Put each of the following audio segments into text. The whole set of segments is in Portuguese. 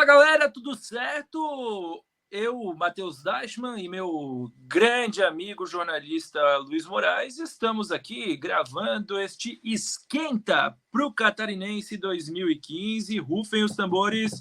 galera, tudo certo? Eu, Matheus Dashman e meu grande amigo jornalista Luiz Moraes estamos aqui gravando este Esquenta para o Catarinense 2015. Rufem os tambores.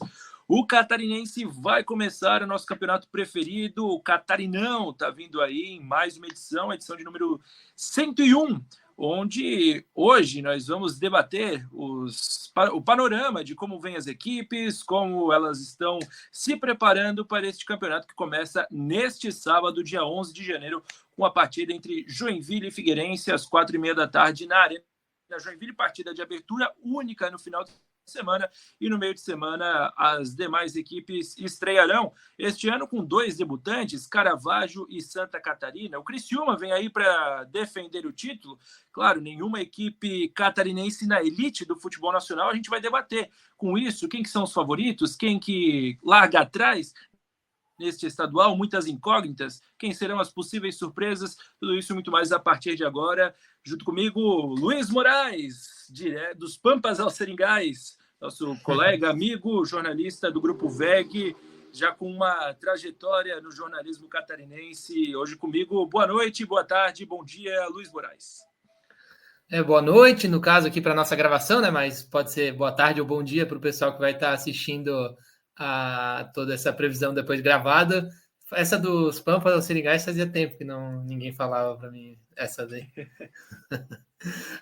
O Catarinense vai começar o nosso campeonato preferido. O Catarinão está vindo aí em mais uma edição, a edição de número 101, onde hoje nós vamos debater o panorama de como vêm as equipes, como elas estão se preparando para este campeonato que começa neste sábado, dia 11 de janeiro, com a partida entre Joinville e Figueirense, às 4h30 da tarde, na Arena Joinville, partida de abertura única no final de semana, e no meio de semana as demais equipes estrearão este ano com 2 debutantes, Caravaggio e Santa Catarina. O Criciúma vem aí para defender o título. Claro, nenhuma equipe catarinense na elite do futebol nacional. A gente vai debater com isso, quem que são os favoritos, quem que larga atrás neste estadual, muitas incógnitas, quem serão as possíveis surpresas, tudo isso e muito mais a partir de agora. Junto comigo, Luiz Moraes, dos Pampas aos Seringais, nosso colega, amigo, jornalista do Grupo VEG, já com uma trajetória no jornalismo catarinense. Hoje comigo, boa noite, boa tarde, bom dia, Luiz Moraes. Boa noite, no caso aqui para a nossa gravação, né? Mas pode ser boa tarde ou bom dia para o pessoal que vai estar assistindo a toda essa previsão depois gravada. Essa dos Pampas aos Seringais fazia tempo que ninguém falava para mim essa daí.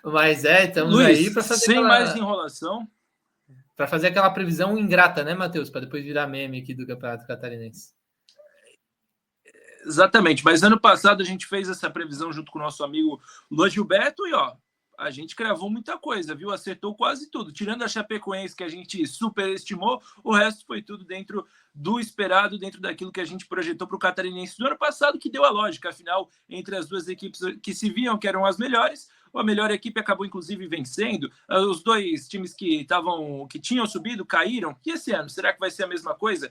Mas estamos Luiz, aí para fazer sem mais enrolação. Para fazer aquela previsão ingrata, né, Matheus? Para depois virar meme aqui do Campeonato Catarinense. Exatamente, mas ano passado a gente fez essa previsão junto com o nosso amigo Luan Gilberto e a gente cravou muita coisa, viu? Acertou quase tudo. Tirando a Chapecoense, que a gente superestimou, o resto foi tudo dentro do esperado, dentro daquilo que a gente projetou para o Catarinense do ano passado, que deu a lógica. Afinal, entre as duas equipes que se viam que eram as melhores, a melhor equipe acabou, inclusive, vencendo. Os dois times que tinham subido caíram. E esse ano, será que vai ser a mesma coisa?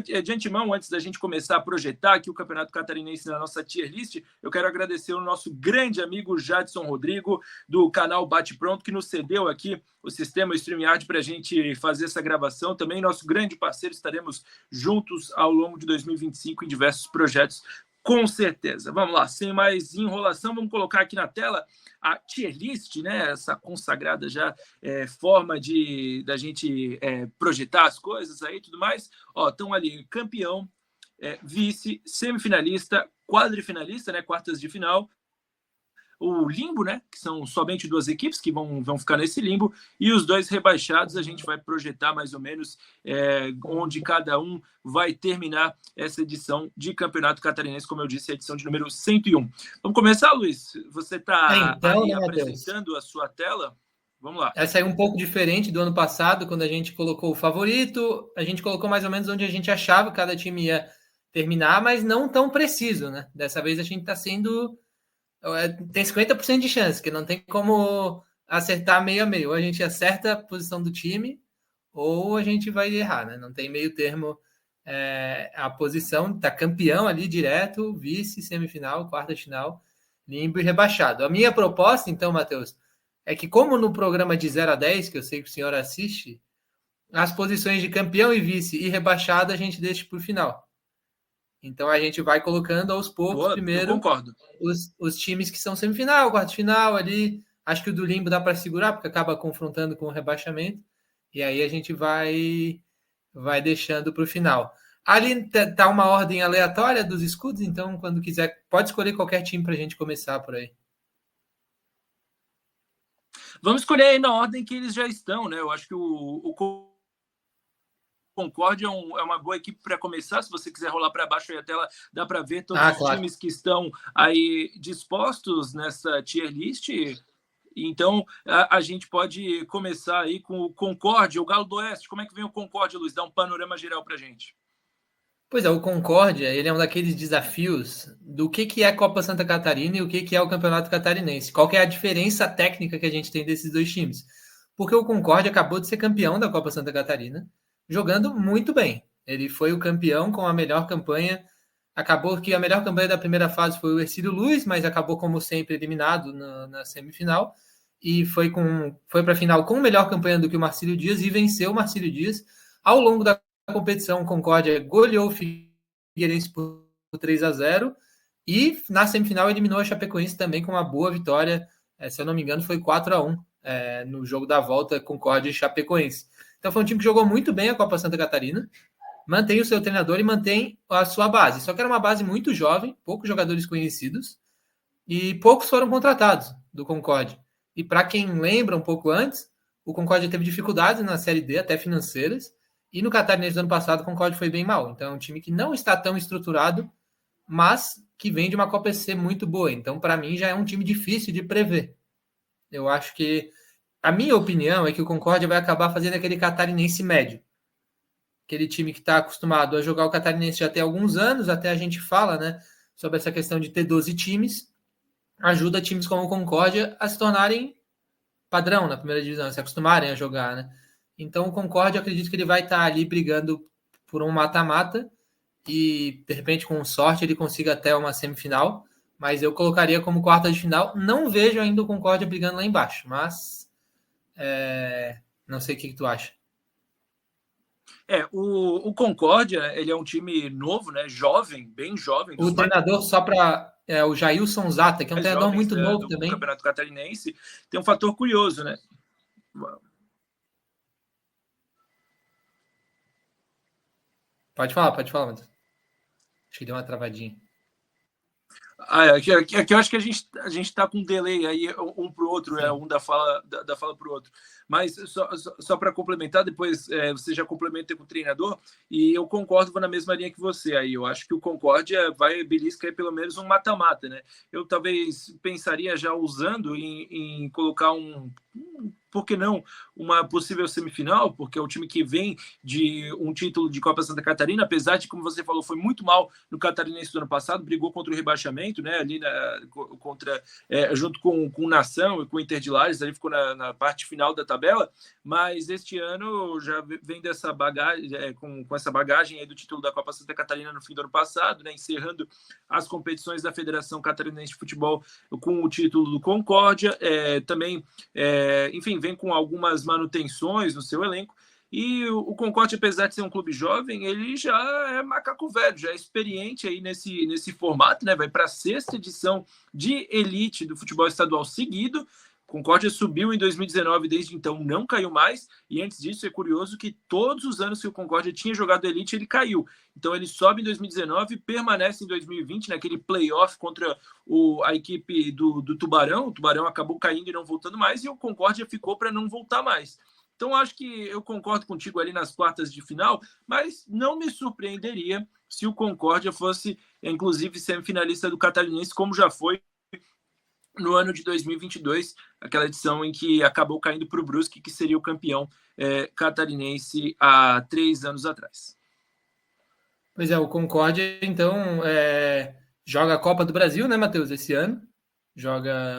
De antemão, antes da gente começar a projetar aqui o Campeonato Catarinense na nossa tier list, eu quero agradecer ao nosso grande amigo Jadson Rodrigo, do canal Bate Pronto, que nos cedeu aqui o sistema StreamYard para a gente fazer essa gravação. Também nosso grande parceiro, estaremos juntos ao longo de 2025 em diversos projetos, com certeza. Vamos lá, sem mais enrolação, vamos colocar aqui na tela a tier list, né? Essa consagrada já forma da gente projetar as coisas aí e tudo mais. Estão ali campeão, vice, semifinalista, quadrifinalista, né? Quartas de final, o limbo, né? Que são somente 2 equipes que vão ficar nesse limbo, e os 2 rebaixados. A gente vai projetar mais ou menos onde cada um vai terminar essa edição de Campeonato Catarinense, como eu disse, a edição de número 101. Vamos começar, Luiz? Você está aí apresentando a sua tela? Vamos lá. Essa aí é um pouco diferente do ano passado, quando a gente colocou o favorito, a gente colocou mais ou menos onde a gente achava que cada time ia terminar, mas não tão preciso, né? Dessa vez a gente está sendo... Tem 50% de chance, que não tem como acertar meio a meio. Ou a gente acerta a posição do time, ou a gente vai errar, né? Não tem meio termo. A posição tá campeão ali direto, vice, semifinal, quarta de final, limbo e rebaixado. A minha proposta, então, Matheus, é que como no programa de 0 a 10, que eu sei que o senhor assiste, as posições de campeão e vice e rebaixado a gente deixa para o final. Então a gente vai colocando aos poucos, primeiro, eu concordo, os times que são semifinal, quarta de final ali. Acho que o do limbo dá para segurar, porque acaba confrontando com o rebaixamento. E aí a gente vai deixando para o final. Ali tá uma ordem aleatória dos escudos, então quando quiser, pode escolher qualquer time para a gente começar por aí. Vamos escolher aí na ordem que eles já estão, né? Eu acho que o Concórdia é uma boa equipe para começar. Se você quiser rolar para baixo aí a tela, dá para ver todos os times que estão aí dispostos nessa tier list. Então, a gente pode começar aí com o Concórdia, o Galo do Oeste. Como é que vem o Concórdia, Luiz? Dá um panorama geral para a gente. Pois é, o Concórdia, ele é um daqueles desafios do que é a Copa Santa Catarina e o que é o Campeonato Catarinense. Qual que é a diferença técnica que a gente tem desses 2 times? Porque o Concórdia acabou de ser campeão da Copa Santa Catarina, jogando muito bem. Ele foi o campeão com a melhor campanha. Acabou que a melhor campanha da primeira fase foi o Hercílio Luz, mas acabou, como sempre, eliminado na semifinal. E foi para a final com melhor campanha do que o Marcílio Dias e venceu o Marcílio Dias. Ao longo da competição, o Concórdia goleou o Figueirense por 3-0 e na semifinal eliminou a Chapecoense também com uma boa vitória. Se eu não me engano, foi 4-1 no jogo da volta, Concórdia e Chapecoense. Então foi um time que jogou muito bem a Copa Santa Catarina, mantém o seu treinador e mantém a sua base. Só que era uma base muito jovem, poucos jogadores conhecidos e poucos foram contratados do Concórdia. E para quem lembra um pouco antes, o Concórdia teve dificuldades na Série D, até financeiras, e no Catarinense do ano passado o Concórdia foi bem mal. Então é um time que não está tão estruturado, mas que vem de uma Copa SC muito boa. Então, para mim, já é um time difícil de prever. Eu acho que a minha opinião é que o Concórdia vai acabar fazendo aquele catarinense médio. Aquele time que está acostumado a jogar o catarinense já tem alguns anos, até a gente fala, né, sobre essa questão de ter 12 times, ajuda times como o Concórdia a se tornarem padrão na primeira divisão, se acostumarem a jogar, né? Então o Concórdia, eu acredito que ele vai estar ali brigando por um mata-mata e, de repente, com sorte, ele consiga até uma semifinal, mas eu colocaria como quarta de final. Não vejo ainda o Concórdia brigando lá embaixo, mas não sei o que tu acha. O Concórdia, ele é um time novo, né? Jovem, bem jovem. O treinador, só para o Jailson Zata, que é um treinador muito novo também. Do Campeonato Catarinense, tem um fator curioso, né? Pode falar, Matheus. Acho que deu uma travadinha. Aqui eu acho que a gente está com um delay aí, um para o outro, um da fala para o outro. Mas só para complementar, depois você já complementa com o treinador, e eu concordo, vou na mesma linha que você aí. Eu acho que o Concórdia vai beliscar pelo menos um mata-mata, né? Eu talvez pensaria já usando em colocar por que não, uma possível semifinal, porque é o time que vem de um título de Copa Santa Catarina, apesar de, como você falou, foi muito mal no Catarinense do ano passado, brigou contra o rebaixamento, né, ali junto com o Nação e com o Inter de Lages, ali ficou na parte final da tabela, mas este ano já vem dessa bagagem, com essa bagagem aí do título da Copa Santa Catarina no fim do ano passado, né, encerrando as competições da Federação Catarinense de Futebol com o título do Concórdia, também, enfim, vem com algumas manutenções no seu elenco, e o Concórdia, apesar de ser um clube jovem, ele já é macaco velho, já é experiente aí nesse formato, né? Vai para a 6ª edição de elite do futebol estadual seguido. Concórdia subiu em 2019, desde então não caiu mais, e antes disso é curioso que todos os anos que o Concórdia tinha jogado elite, ele caiu. Então ele sobe em 2019, permanece em 2020, naquele playoff contra a equipe do Tubarão. O Tubarão acabou caindo e não voltando mais, e o Concórdia ficou para não voltar mais. Então acho que eu concordo contigo ali nas quartas de final, mas não me surpreenderia se o Concórdia fosse, inclusive, semifinalista do Catarinense, como já foi no ano de 2022, aquela edição em que acabou caindo para o Brusque, que seria o campeão catarinense há 3 anos atrás. Pois é, o Concórdia, então, joga a Copa do Brasil, né, Matheus, esse ano.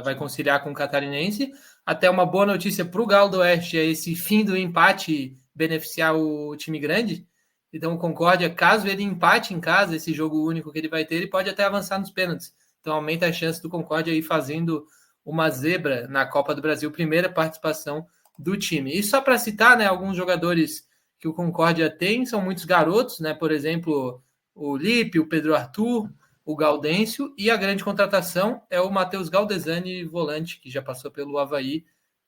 Vai conciliar com o Catarinense. Até uma boa notícia para o Galo do Oeste é esse fim do empate beneficiar o time grande. Então, o Concórdia, caso ele empate em casa, esse jogo único que ele vai ter, ele pode até avançar nos pênaltis. Então, aumenta a chance do Concórdia ir fazendo uma zebra na Copa do Brasil, primeira participação do time. E só para citar, né, alguns jogadores que o Concórdia tem, são muitos garotos, né? Por exemplo, o Lipe, o Pedro Arthur, o Gaudêncio, e a grande contratação é o Matheus Galdesani, volante, que já passou pelo Avaí,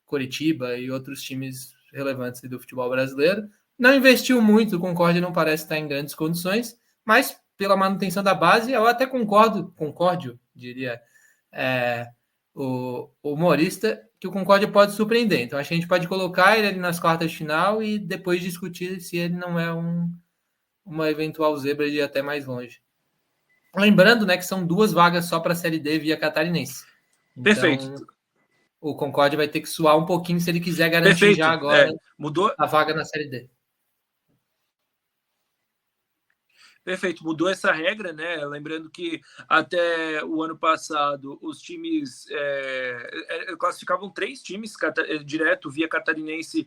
Coritiba e outros times relevantes do futebol brasileiro. Não investiu muito, o Concórdia não parece estar em grandes condições, mas pela manutenção da base, eu até concórdio, diria o humorista, que o Concórdia pode surpreender. Então, acho que a gente pode colocar ele ali nas quartas de final e depois discutir se ele não é uma eventual zebra de ir até mais longe. Lembrando, né, que são 2 vagas só para a Série D via Catarinense. Então, perfeito. O Concórdia vai ter que suar um pouquinho se ele quiser garantir já agora mudou a vaga na Série D. Perfeito, mudou essa regra, né? Lembrando que até o ano passado os times classificavam 3 times direto via Catarinense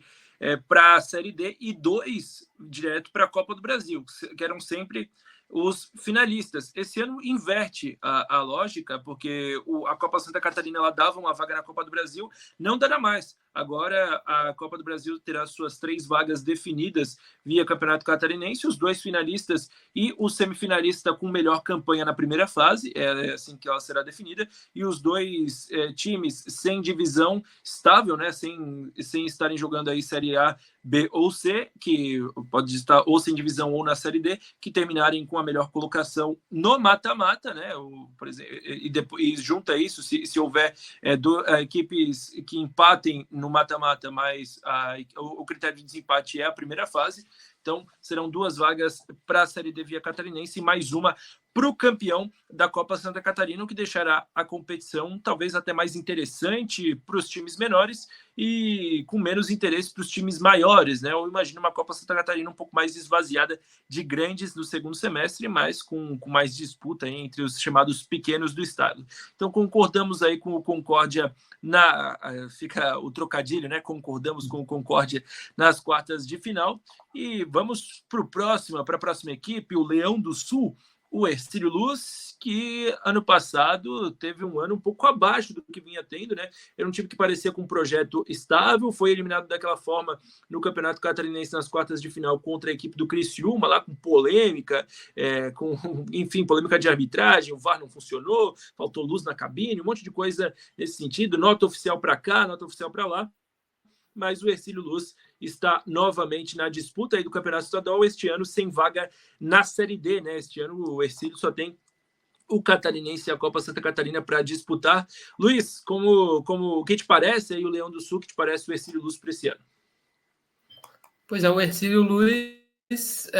para a Série D e 2 direto para a Copa do Brasil, que eram sempre os finalistas. Esse ano inverte a lógica, porque a Copa Santa Catarina ela dava uma vaga na Copa do Brasil, não dará mais. Agora a Copa do Brasil terá suas 3 vagas definidas via Campeonato Catarinense, os 2 finalistas e o semifinalista com melhor campanha na primeira fase, é assim que ela será definida, e os 2 times sem divisão estável, né, sem estarem jogando aí Série A, B ou C, que pode estar ou sem divisão ou na Série D, que terminarem com a melhor colocação no mata-mata, né? Por exemplo, e junta isso, se houver equipes que empatem no mata-mata, mas o critério de desempate é a primeira fase. Então, serão 2 vagas para a Série D via Catarinense e mais uma para o campeão da Copa Santa Catarina, o que deixará a competição talvez até mais interessante para os times menores e com menos interesse para os times maiores, né? Eu imagino uma Copa Santa Catarina um pouco mais esvaziada de grandes no segundo semestre, mas com mais disputa entre os chamados pequenos do estado. Então, concordamos aí com o Concórdia fica o trocadilho, né? Concordamos com o Concórdia nas quartas de final. E vamos para a próxima equipe, o Leão do Sul, o Hercílio Luz, que ano passado teve um ano um pouco abaixo do que vinha tendo, né? Era um time que parecia com um projeto estável, foi eliminado daquela forma no Campeonato Catarinense nas quartas de final contra a equipe do Criciúma, lá com polêmica, enfim, polêmica de arbitragem, o VAR não funcionou, faltou luz na cabine, um monte de coisa nesse sentido, nota oficial para cá, nota oficial para lá. Mas o Hercílio Luz está novamente na disputa aí do Campeonato Estadual, este ano sem vaga na Série D, né? Este ano o Hercílio só tem o Catarinense e a Copa Santa Catarina para disputar. Luiz, o que te parece aí o Leão do Sul, que te parece o Hercílio Luz para esse ano? Pois é, o Hercílio Luz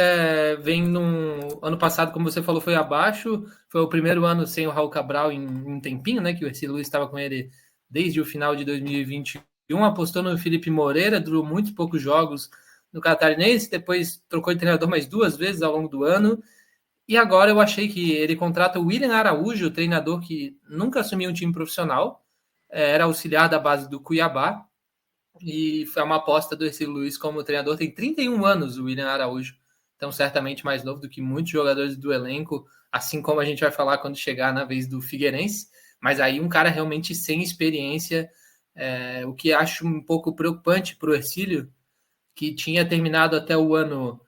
vem no ano passado, como você falou, foi abaixo. Foi o primeiro ano sem o Raul Cabral em um tempinho, né? Que o Hercílio Luz estava com ele desde o final de 2021. Apostou no Felipe Moreira, durou muitos poucos jogos no Catarinense, depois trocou de treinador mais 2 vezes ao longo do ano, e agora eu achei que ele contrata o William Araújo, treinador que nunca assumiu um time profissional, era auxiliar da base do Cuiabá, e foi uma aposta do Hercílio Luz como treinador, tem 31 anos o William Araújo, então certamente mais novo do que muitos jogadores do elenco, assim como a gente vai falar quando chegar na vez do Figueirense, mas aí um cara realmente sem experiência. O que acho um pouco preocupante para o Hercílio, que tinha terminado até o ano...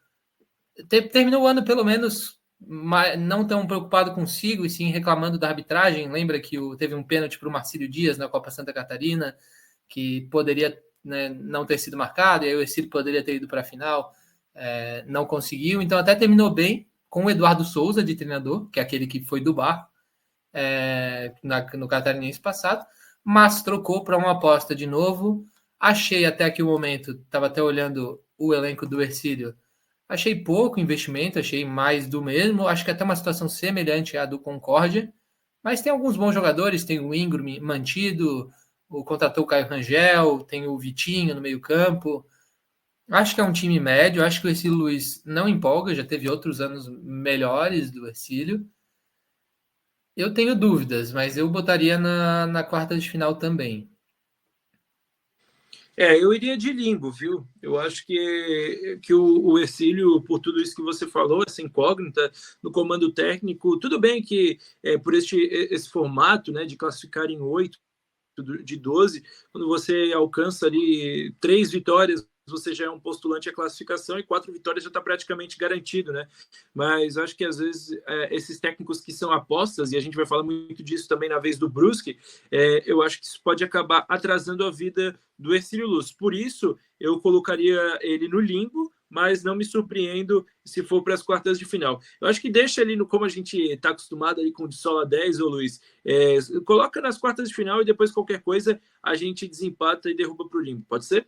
Terminou o ano, pelo menos, não tão preocupado consigo, e sim reclamando da arbitragem. Lembra que teve um pênalti para o Marcílio Dias na Copa Santa Catarina, que poderia, né, não ter sido marcado, e aí o Hercílio poderia ter ido para a final, não conseguiu. Então até terminou bem com o Eduardo Souza de treinador, que é aquele que foi do Bar no Catarinense passado, mas trocou para uma aposta de novo. Achei até aqui o momento, estava até olhando o elenco do Hercílio, achei pouco investimento, achei mais do mesmo, acho que até uma situação semelhante à do Concórdia, mas tem alguns bons jogadores, tem o Ingram mantido, contratou o Caio Rangel, tem o Vitinho no meio campo, acho que é um time médio, acho que o Hercílio Luz não empolga, já teve outros anos melhores do Hercílio. Eu tenho dúvidas, mas eu botaria na quarta de final também. Eu iria de Limbo, viu? Eu acho que o Hercílio, por tudo isso que você falou, essa incógnita no comando técnico, tudo bem que por esse formato, né, de classificar em 8 de 12, quando você alcança ali 3 vitórias, você já é um postulante à classificação, e 4 vitórias já está praticamente garantido, né? Mas acho que às vezes esses técnicos que são apostas, e a gente vai falar muito disso também na vez do Brusque, eu acho que isso pode acabar atrasando a vida do Hercílio Luz. Por isso, eu colocaria ele no limbo, mas não me surpreendo se for para as quartas de final. Eu acho que deixa ali como a gente está acostumado aí com de Sola 10, ô Luiz, coloca nas quartas de final e depois qualquer coisa a gente desempata e derruba para o limbo. Pode ser?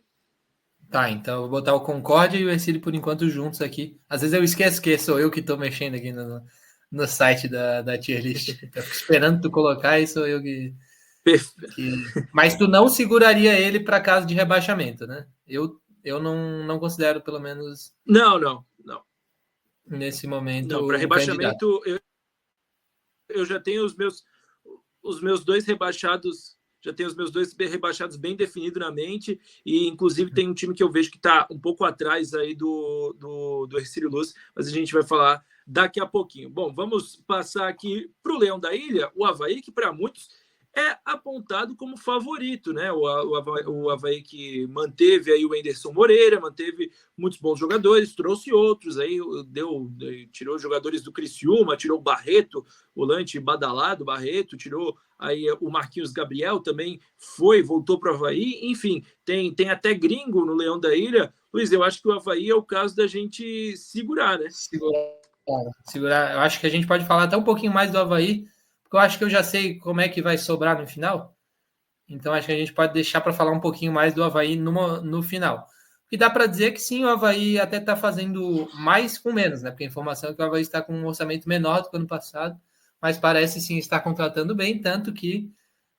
Tá, então eu vou botar o Concórdia e o Hercílio por enquanto juntos aqui. Às vezes eu esqueço que sou eu que estou mexendo aqui no site da tier list. Eu fico esperando tu colocar e sou eu que... Mas tu não seguraria ele para caso de rebaixamento, né? Eu não considero, pelo menos... Não. Nesse momento, não, para rebaixamento, eu já tenho os meus 2 rebaixados já tenho os meus 2 rebaixados bem definidos na mente, e inclusive tem um time que eu vejo que está um pouco atrás aí do Hercílio Luz, mas a gente vai falar daqui a pouquinho. Bom, vamos passar aqui para o Leão da Ilha, o Avaí, que para muitos é apontado como favorito, né? O Avaí que manteve aí o Enderson Moreira, manteve muitos bons jogadores, trouxe outros aí, tirou jogadores do Criciúma, tirou o Barreto, volante badalado, Barreto, tirou aí o Marquinhos Gabriel também voltou para o Avaí, enfim, tem até gringo no Leão da Ilha. Luiz, eu acho que o Avaí é o caso da gente segurar, né? Segurar. Eu acho que a gente pode falar até um pouquinho mais do Avaí, porque eu acho que eu já sei como é que vai sobrar no final. Então, acho que a gente pode deixar para falar um pouquinho mais do Avaí no final. E dá para dizer que sim, o Avaí até está fazendo mais com menos, né? Porque a informação é que o Avaí está com um orçamento menor do que o ano passado, mas parece sim estar contratando bem, tanto que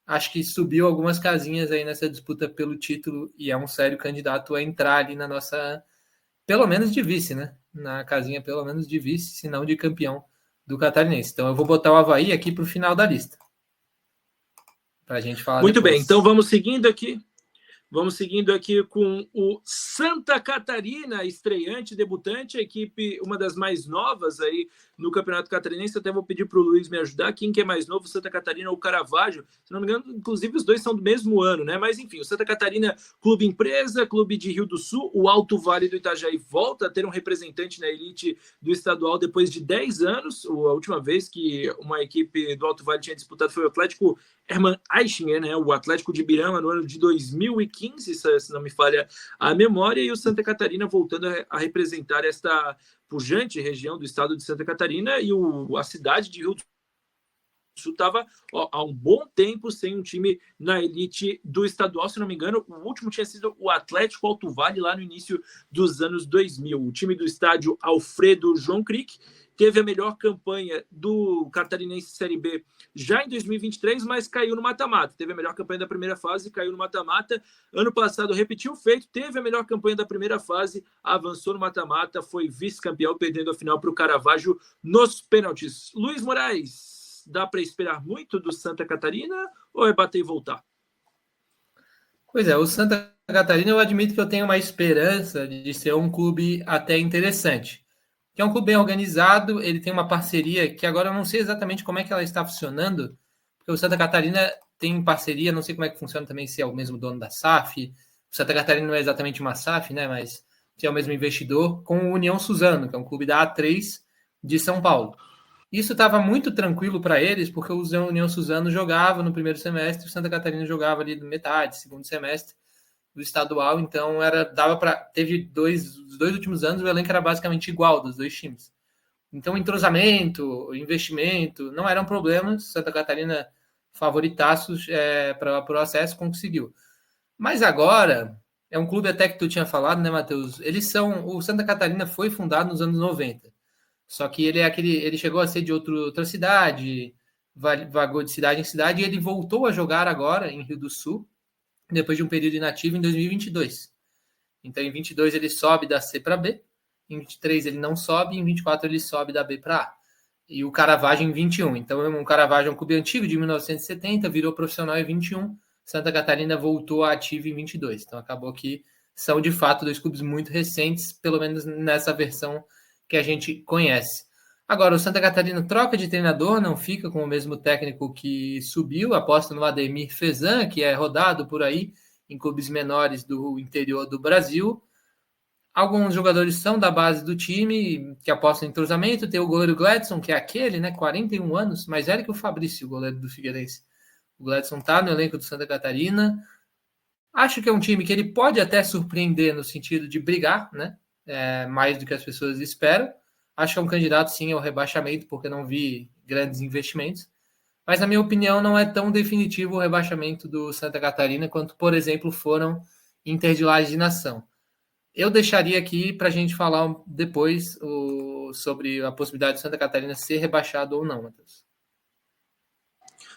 acho que subiu algumas casinhas aí nessa disputa pelo título e é um sério candidato a entrar ali na nossa, pelo menos de vice, né? Na casinha pelo menos de vice, se não de campeão do Catarinense. Então eu vou botar o Avaí aqui para o final da lista, para a gente falar muito depois. Bem, então vamos seguindo aqui. Vamos seguindo aqui com o Santa Catarina, estreante, debutante, a equipe, uma das mais novas aí no Campeonato Catarinense. Até vou pedir para o Luiz me ajudar. Quem que é mais novo, Santa Catarina ou Caravaggio? Se não me engano, inclusive os dois são do mesmo ano, né? Mas enfim, o Santa Catarina, clube empresa, clube de Rio do Sul. O Alto Vale do Itajaí volta a ter um representante na elite do estadual depois de 10 anos. A última vez que uma equipe do Alto Vale tinha disputado foi o Atlético Hermann Aichinger, né? O Atlético de Ibirama, no ano de 2015, se não me falha a memória, e o Santa Catarina voltando a representar esta pujante região do estado de Santa Catarina, e a cidade de Rio do Sul estava há um bom tempo sem um time na elite do estadual, se não me engano. O último tinha sido o Atlético Alto Vale, lá no início dos anos 2000. O time do estádio Alfredo João Crick teve a melhor campanha do Catarinense Série B já em 2023, mas caiu no mata-mata. Teve a melhor campanha da primeira fase e caiu no mata-mata. Ano passado repetiu o feito, teve a melhor campanha da primeira fase, avançou no mata-mata, foi vice-campeão, perdendo a final para o Caravaggio nos pênaltis. Luiz Moraes, dá para esperar muito do Santa Catarina ou é bater e voltar? Pois é, o Santa Catarina eu admito que eu tenho uma esperança de ser um clube até interessante. Que é um clube bem organizado, ele tem uma parceria que agora eu não sei exatamente como é que ela está funcionando, porque o Santa Catarina tem parceria, não sei como é que funciona também, se é o mesmo dono da SAF, o Santa Catarina não é exatamente uma SAF, né, mas se é o mesmo investidor, com o União Suzano, que é um clube da A3 de São Paulo. Isso estava muito tranquilo para eles, porque o União Suzano jogava no primeiro semestre, o Santa Catarina jogava ali metade, segundo semestre do estadual, então teve os dois últimos anos o elenco era basicamente igual dos dois times. Então entrosamento, investimento não eram problemas. Santa Catarina favoritaços para o acesso conseguiu. Mas agora é um clube até que tu tinha falado, né, Matheus? O Santa Catarina foi fundado nos anos 90. Só que ele chegou a ser de outra cidade, vagou de cidade em cidade, e ele voltou a jogar agora em Rio do Sul, depois de um período inativo em 2022. Então, em 22 ele sobe da C para B, em 23 ele não sobe, em 24 ele sobe da B para A. E o Caravaggio em 21. Então, o Caravaggio é um clube antigo de 1970, virou profissional em 21, Santa Catarina voltou a ativo em 22. Então, acabou que são, de fato, dois clubes muito recentes, pelo menos nessa versão que a gente conhece. Agora, o Santa Catarina troca de treinador, não fica com o mesmo técnico que subiu, aposta no Ademir Fezan, que é rodado por aí em clubes menores do interior do Brasil. Alguns jogadores são da base do time, que apostam em entrosamento. Tem o goleiro Gladson, que é aquele, né, 41 anos, mais velho que o Fabrício, o goleiro do Figueirense. O Gladson está no elenco do Santa Catarina. Acho que é um time que ele pode até surpreender no sentido de brigar, né, mais do que as pessoas esperam. Acho que é um candidato, sim, ao rebaixamento, porque não vi grandes investimentos. Mas, na minha opinião, não é tão definitivo o rebaixamento do Santa Catarina quanto, por exemplo, foram Inter de Laje de Nação. Eu deixaria aqui para a gente falar depois sobre a possibilidade de Santa Catarina ser rebaixado ou não, Matheus.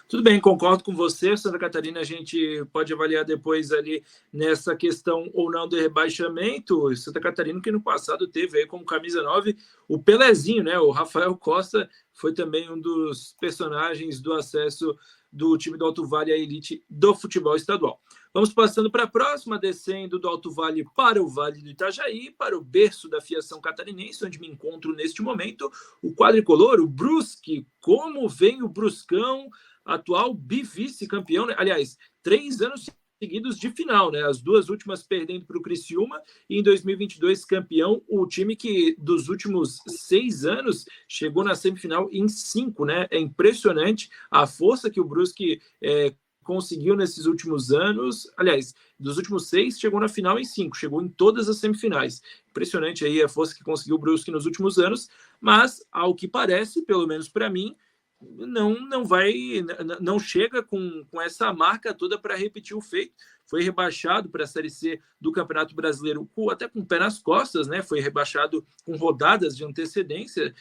Tudo bem, concordo com você. Santa Catarina a gente pode avaliar depois ali nessa questão ou não do rebaixamento. Santa Catarina que no passado teve aí como camisa 9 o Pelezinho, né? O Rafael Costa foi também um dos personagens do acesso do time do Alto Vale, a elite do futebol estadual. Vamos passando para a próxima, descendo do Alto Vale para o Vale do Itajaí, para o berço da fiação catarinense, onde me encontro neste momento, o quadricolor, o Brusque. Como vem o Bruscão, atual vice-campeão, né? Aliás, 3 anos seguidos de final, né? As 2 últimas perdendo para o Criciúma e em 2022 campeão, o time que dos últimos 6 anos chegou na semifinal em 5, né? É impressionante a força que o Brusque conseguiu nesses últimos anos. Aliás, dos últimos 6, chegou na final em 5, chegou em todas as semifinais. Impressionante aí a força que conseguiu o Brusque nos últimos anos, mas ao que parece, pelo menos para mim, não chega com essa marca toda para repetir o feito. Foi rebaixado para a Série C do Campeonato Brasileiro até com o pé nas costas, né? Foi rebaixado com rodadas de antecedência,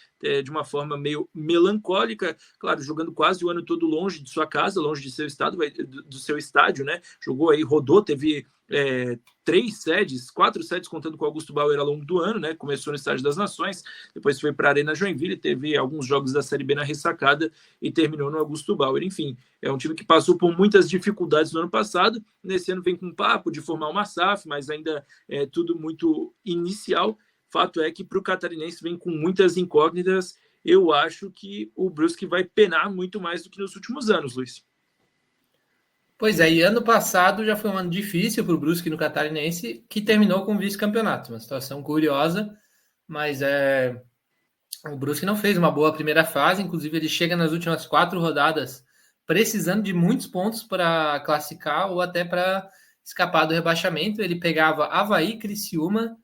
de uma forma meio melancólica, claro, jogando quase o ano todo longe de sua casa, longe de seu estado, do seu estádio, né? Jogou aí, rodou, teve 4 sedes contando com o Augusto Bauer ao longo do ano, né? Começou no Estádio das Nações, depois foi para a Arena Joinville, teve alguns jogos da Série B na ressacada e terminou no Augusto Bauer. Enfim, é um time que passou por muitas dificuldades no ano passado, nesse ano vem com um papo de formar uma SAF, mas ainda é tudo muito inicial. Fato é que para o catarinense vem com muitas incógnitas. Eu acho que o Brusque vai penar muito mais do que nos últimos anos, Luiz. Pois é, e ano passado já foi um ano difícil para o Brusque no Catarinense, que terminou com vice-campeonato. Uma situação curiosa, mas o Brusque não fez uma boa primeira fase, inclusive ele chega nas últimas 4 rodadas precisando de muitos pontos para classificar ou até para escapar do rebaixamento. Ele pegava Avaí, Criciúma,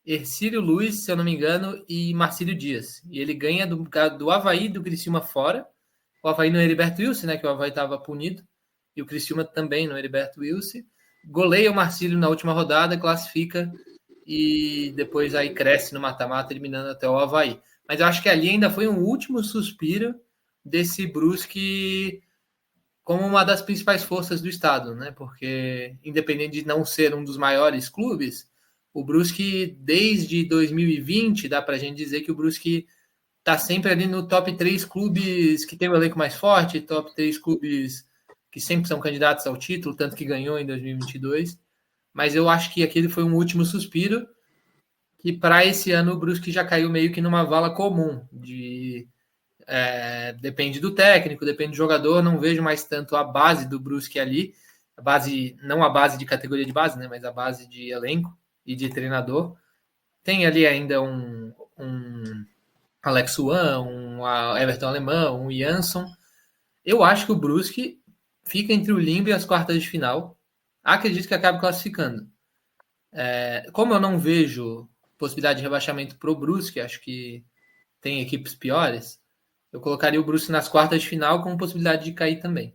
Hercílio Luz, se eu não me engano, e Marcílio Dias. E ele ganha do Avaí e do Criciúma fora. O Avaí no Heriberto Wilson, né, que o Avaí estava punido, e o Criciúma também no Heriberto Wilson. Goleia o Marcílio na última rodada, classifica e depois aí cresce no mata-mata, eliminando até o Avaí. Mas eu acho que ali ainda foi um último suspiro desse Brusque como uma das principais forças do estado, né? Porque, independente de não ser um dos maiores clubes, o Brusque, desde 2020, dá para a gente dizer que o Brusque está sempre ali no top 3 clubes que tem o elenco mais forte, top 3 clubes que sempre são candidatos ao título, tanto que ganhou em 2022. Mas eu acho que aquele foi um último suspiro, que para esse ano o Brusque já caiu meio que numa vala comum, depende do técnico, depende do jogador, não vejo mais tanto a base do Brusque ali, não a base de categoria de base, né, mas a base de elenco e de treinador. Tem ali ainda um Alex Wan, um Everton Alemão, um Jansson. Eu acho que o Brusque fica entre o limbo e as quartas de final. Acredito que acabe classificando. Como eu não vejo possibilidade de rebaixamento para o Brusque, acho que tem equipes piores, eu colocaria o Brusque nas quartas de final com possibilidade de cair também.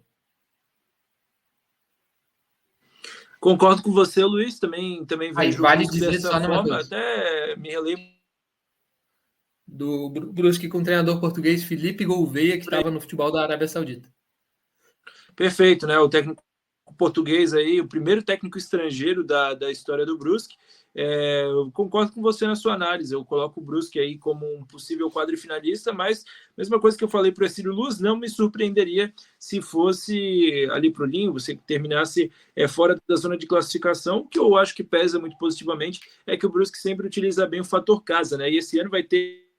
Concordo com você, Luiz. Também vejo vale o Brusque dizer dessa só forma. Até me relembro do Brusque com o treinador português Felipe Gouveia, que estava no futebol da Arábia Saudita. Perfeito, né? O técnico português aí, o primeiro técnico estrangeiro da história do Brusque. Eu concordo com você na sua análise. Eu coloco o Brusque aí como um possível quadrifinalista, mas mesma coisa que eu falei para o Hercílio Luz, não me surpreenderia se fosse ali para o limbo, se terminasse fora da zona de classificação. O que eu acho que pesa muito positivamente é que o Brusque sempre utiliza bem o fator casa, né? E esse ano vai ter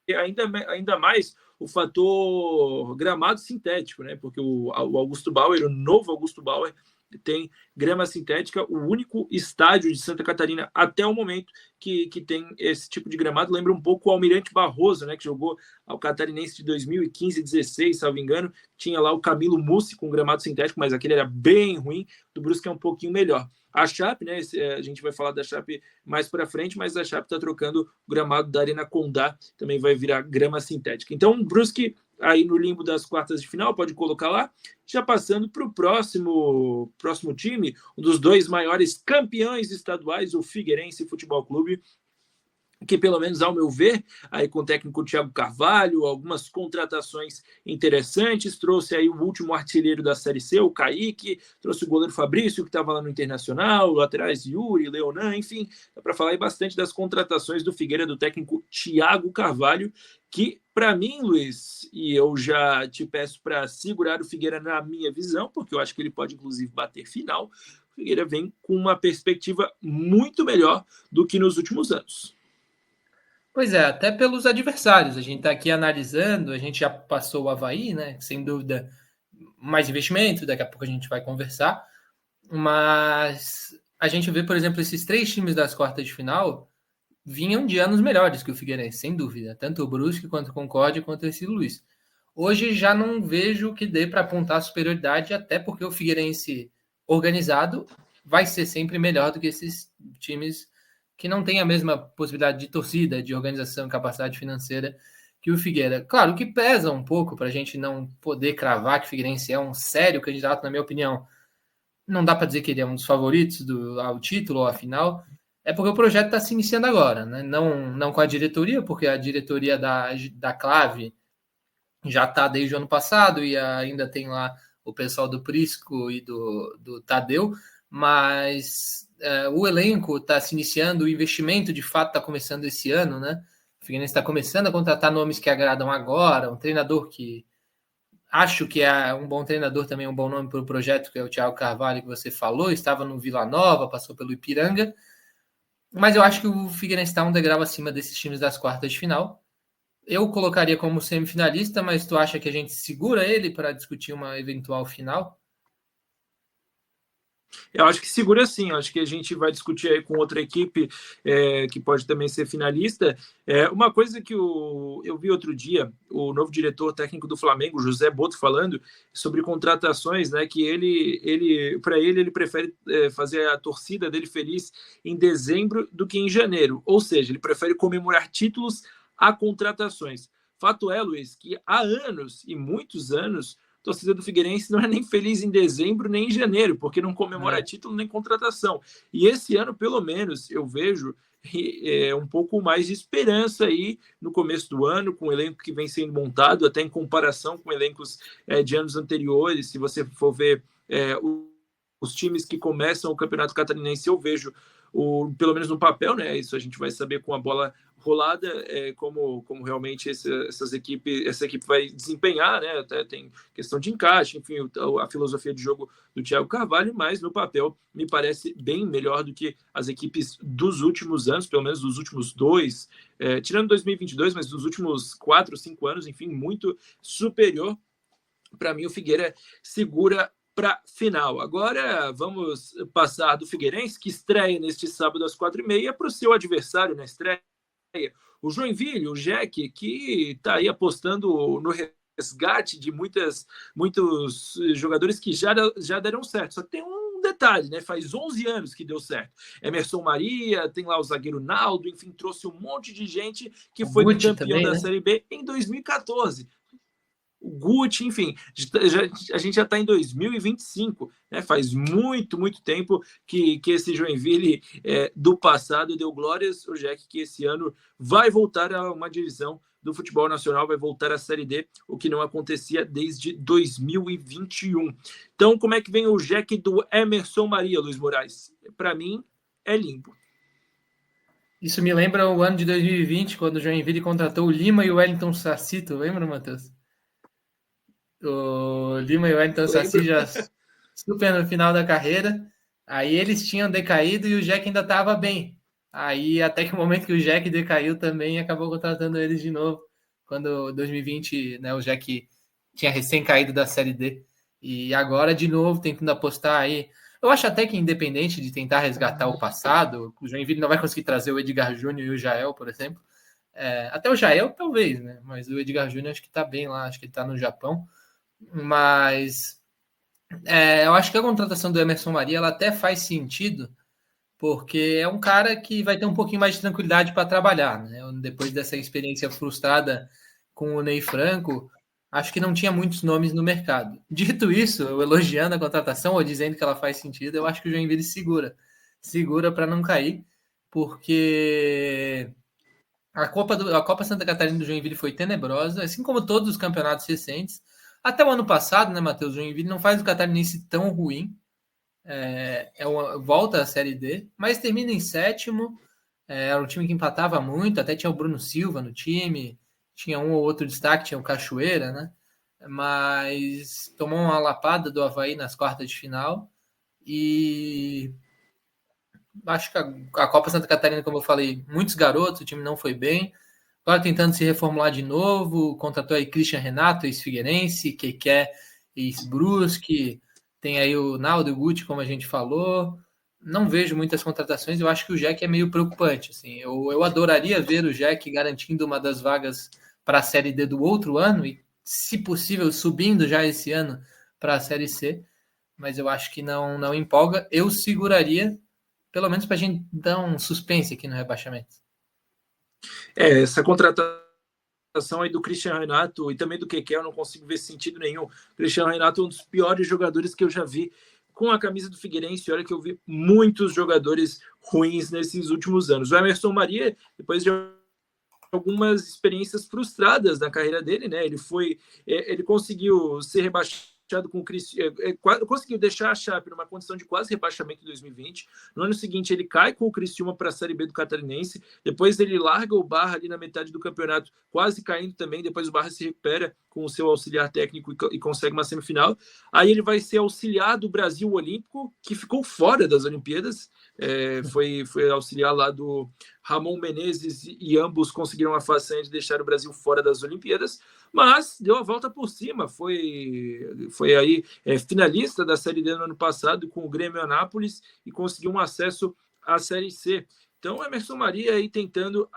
ainda mais o fator gramado sintético, né? Porque o Augusto Bauer, o novo Augusto Bauer, tem grama sintética, o único estádio de Santa Catarina até o momento que tem esse tipo de gramado. Lembra um pouco o Almirante Barroso, né, que jogou ao Catarinense de 2015 e 2016, salvo engano. Tinha lá o Camilo Mussi com gramado sintético, mas aquele era bem ruim. Do Brusque é um pouquinho melhor. A Chape, né, a gente vai falar da Chape mais para frente, mas a Chape está trocando o gramado da Arena Condá, também vai virar grama sintética. Então, o Brusque aí no limbo das quartas de final, pode colocar lá. Já passando para o próximo time, um dos 2 maiores campeões estaduais, o Figueirense Futebol Clube. que pelo menos ao meu ver, aí com o técnico Thiago Carvalho, algumas contratações interessantes, trouxe aí o último artilheiro da Série C, o Kaique, trouxe o goleiro Fabrício, que estava lá no Internacional, laterais Yuri, Leonan, enfim, dá para falar aí bastante das contratações do Figueira, do técnico Thiago Carvalho, que para mim, Luiz, e eu já te peço para segurar o Figueira na minha visão, porque eu acho que ele pode inclusive bater final, o Figueira vem com uma perspectiva muito melhor do que nos últimos anos. Pois é, até pelos adversários. A gente está aqui analisando, a gente já passou o Avaí, né? Sem dúvida, mais investimento, daqui a pouco a gente vai conversar. Mas a gente vê, por exemplo, esses 3 times das quartas de final vinham de anos melhores que o Figueirense, sem dúvida. Tanto o Brusque, quanto o Concórdia, quanto o Ercílio Luz. Hoje já não vejo que dê para apontar superioridade, até porque o Figueirense organizado vai ser sempre melhor do que esses times que não têm a mesma possibilidade de torcida, de organização, capacidade financeira que o Figueira. Claro, o que pesa um pouco para a gente não poder cravar que o Figueirense é um sério candidato, na minha opinião, não dá para dizer que ele é um dos favoritos ao título ou à final, é porque o projeto está se iniciando agora, né? Não com a diretoria, porque a diretoria da Clave já está desde o ano passado e ainda tem lá o pessoal do Prisco e do Tadeu, mas o elenco está se iniciando, o investimento de fato está começando esse ano, né? O Figueirense está começando a contratar nomes que agradam agora, um treinador que acho que é um bom treinador também, um bom nome para o projeto, que é o Thiago Carvalho, que você falou, estava no Vila Nova, passou pelo Ipiranga, mas eu acho que o Figueirense está um degrau acima desses times das quartas de final. Eu colocaria como semifinalista, mas tu acha que a gente segura ele para discutir uma eventual final? Eu acho que segura sim, acho que a gente vai discutir aí com outra equipe que pode também ser finalista. Uma coisa que eu vi outro dia, o novo diretor técnico do Flamengo, José Boto, falando sobre contratações, né? Que ele prefere fazer a torcida dele feliz em dezembro do que em janeiro. Ou seja, ele prefere comemorar títulos a contratações. Fato é, Luiz, que há anos e muitos anos torcida do Figueirense não é nem feliz em dezembro nem em janeiro, porque não comemora título nem contratação. E esse ano, pelo menos, eu vejo um pouco mais de esperança aí no começo do ano, com o elenco que vem sendo montado, até em comparação com elencos de anos anteriores. Se você for ver os times que começam o Campeonato Catarinense, eu vejo, pelo menos no papel, né? Isso a gente vai saber com a bola rolada, como realmente essa equipe vai desempenhar, né? Até tem questão de encaixe, enfim, a filosofia de jogo do Thiago Carvalho, mas no papel me parece bem melhor do que as equipes dos últimos anos, pelo menos dos últimos dois, tirando 2022, mas dos últimos 4, 5 anos, enfim, muito superior. Para mim, o Figueira segura para final. Agora vamos passar do Figueirense, que estreia neste sábado às 4h30, para o seu adversário na estreia, o Joinville, o Jack, que está aí apostando no resgate de muitos jogadores que já deram certo. Só que tem um detalhe, né? Faz 11 anos que deu certo. Emerson Maria, tem lá o zagueiro Naldo, enfim, trouxe um monte de gente que o foi Guti campeão também, da né? Série B em 2014. O Guti, enfim, a gente já está em 2025, né? Faz muito, muito tempo que esse Joinville do passado deu glórias ao Jack, que esse ano vai voltar a uma divisão do futebol nacional, vai voltar à Série D, o que não acontecia desde 2021. Então, como é que vem o Jack do Emerson Maria, Luiz Moraes? Para mim, é limpo. Isso me lembra o ano de 2020, quando o Joinville contratou o Lima e o Wellington Saci, tu lembra, Matheus? O Lima e o Wellington Saci Lembro. já super no final da carreira. Aí eles tinham decaído e o Jack ainda estava bem. Aí até que o momento que o Jack decaiu também acabou contratando eles de novo. Quando 2020, né, o Jack tinha recém caído da Série D. E agora de novo tentando apostar aí. Eu acho até que independente de tentar resgatar o passado, o Joinville não vai conseguir trazer o Edgar Júnior e o Jael, por exemplo. Até o Jael talvez, né? Mas o Edgar Júnior acho que está bem lá, acho que ele está no Japão. Mas eu acho que a contratação do Emerson Maria ela até faz sentido, porque é um cara que vai ter um pouquinho mais de tranquilidade para trabalhar, né? Depois dessa experiência frustrada com o Ney Franco, acho que não tinha muitos nomes no mercado. Dito isso, eu elogiando a contratação ou dizendo que ela faz sentido, eu acho que o Joinville segura para não cair, porque A Copa Santa Catarina do Joinville foi tenebrosa, assim como todos os campeonatos recentes. Até o ano passado, né, Matheus? O Joinville não faz o catarinense tão ruim. Volta à Série D, mas termina em sétimo. Era um time que empatava muito, até tinha o Bruno Silva no time, tinha um ou outro destaque, tinha o Cachoeira, né? Mas tomou uma lapada do Avaí nas quartas de final. E acho que a Copa Santa Catarina, como eu falei, muitos garotos, o time não foi bem. Agora tentando se reformular de novo, contratou aí Christian Renato, ex-Figueirense, Keké, ex-Brusque, tem aí o Naldo Guti, como a gente falou. Não vejo muitas contratações, eu acho que o Jack é meio preocupante. Assim. Eu adoraria ver o Jack garantindo uma das vagas para a Série D do outro ano e, se possível, subindo já esse ano para a Série C, mas eu acho que não empolga. Eu seguraria, pelo menos para a gente dar um suspense aqui no rebaixamento. Essa contratação aí do Christian Renato e também do Keké, eu não consigo ver sentido nenhum. O Christian Renato é um dos piores jogadores que eu já vi com a camisa do Figueirense. Olha que eu vi muitos jogadores ruins nesses últimos anos. O Emerson Maria, depois de algumas experiências frustradas na carreira dele, né? Ele conseguiu ser rebaixado com o Cristiúma, conseguiu deixar a Chape numa condição de quase rebaixamento em 2020. No ano seguinte, ele cai com o Criciúma para a Série B do Catarinense. Depois ele larga o Barra ali na metade do campeonato, quase caindo também. Depois o Barra se recupera com o seu auxiliar técnico e consegue uma semifinal. Aí ele vai ser auxiliar do Brasil Olímpico, que ficou fora das Olimpíadas. Foi auxiliar lá do Ramon Menezes e ambos conseguiram a façanha de deixar o Brasil fora das Olimpíadas, mas deu a volta por cima, foi aí finalista da Série D no ano passado com o Grêmio Anápolis e conseguiu um acesso à Série C. Então, Emerson Maria aí tentando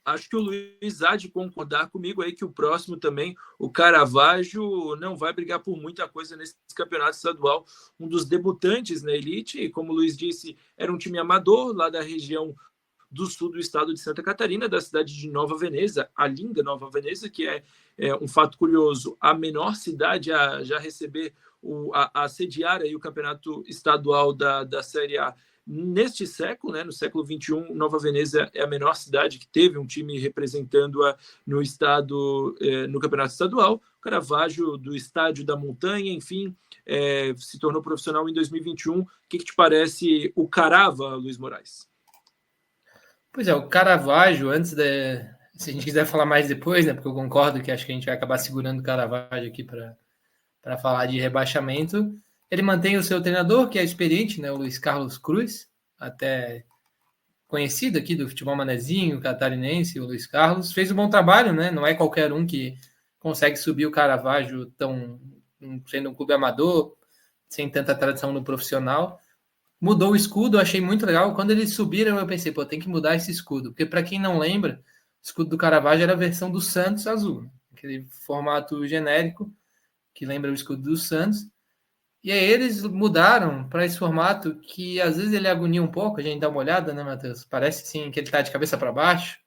acho que o Luiz há de concordar comigo aí que o próximo também, o Caravaggio, não vai brigar por muita coisa nesse campeonato estadual. Um dos debutantes na elite, e como o Luiz disse, era um time amador lá da região do sul do estado de Santa Catarina, da cidade de Nova Veneza, a linda Nova Veneza, que é um fato curioso, a menor cidade a já receber, a sediar aí o campeonato estadual da Série A neste século, né, no século XXI. Nova Veneza é a menor cidade que teve um time representando-a no estado, no campeonato estadual. Caravaggio, do Estádio da Montanha, enfim, se tornou profissional em 2021. O que te parece o Carava, Luiz Moraes? Pois é, o Caravaggio, se a gente quiser falar mais depois, né, porque eu concordo que acho que a gente vai acabar segurando o Caravaggio aqui para falar de rebaixamento. Ele mantém o seu treinador, que é experiente, né, o Luiz Carlos Cruz, até conhecido aqui do futebol manezinho, catarinense, o Luiz Carlos. Fez um bom trabalho, né? Não é qualquer um que consegue subir o Caravaggio sendo um clube amador, sem tanta tradição no profissional. Mudou o escudo, achei muito legal. Quando eles subiram, eu pensei, tem que mudar esse escudo. Porque, para quem não lembra, o escudo do Caravaggio era a versão do Santos azul. Aquele formato genérico que lembra o escudo do Santos. E aí eles mudaram para esse formato que às vezes ele agonia um pouco, a gente dá uma olhada, né, Matheus? Parece sim que ele está de cabeça para baixo,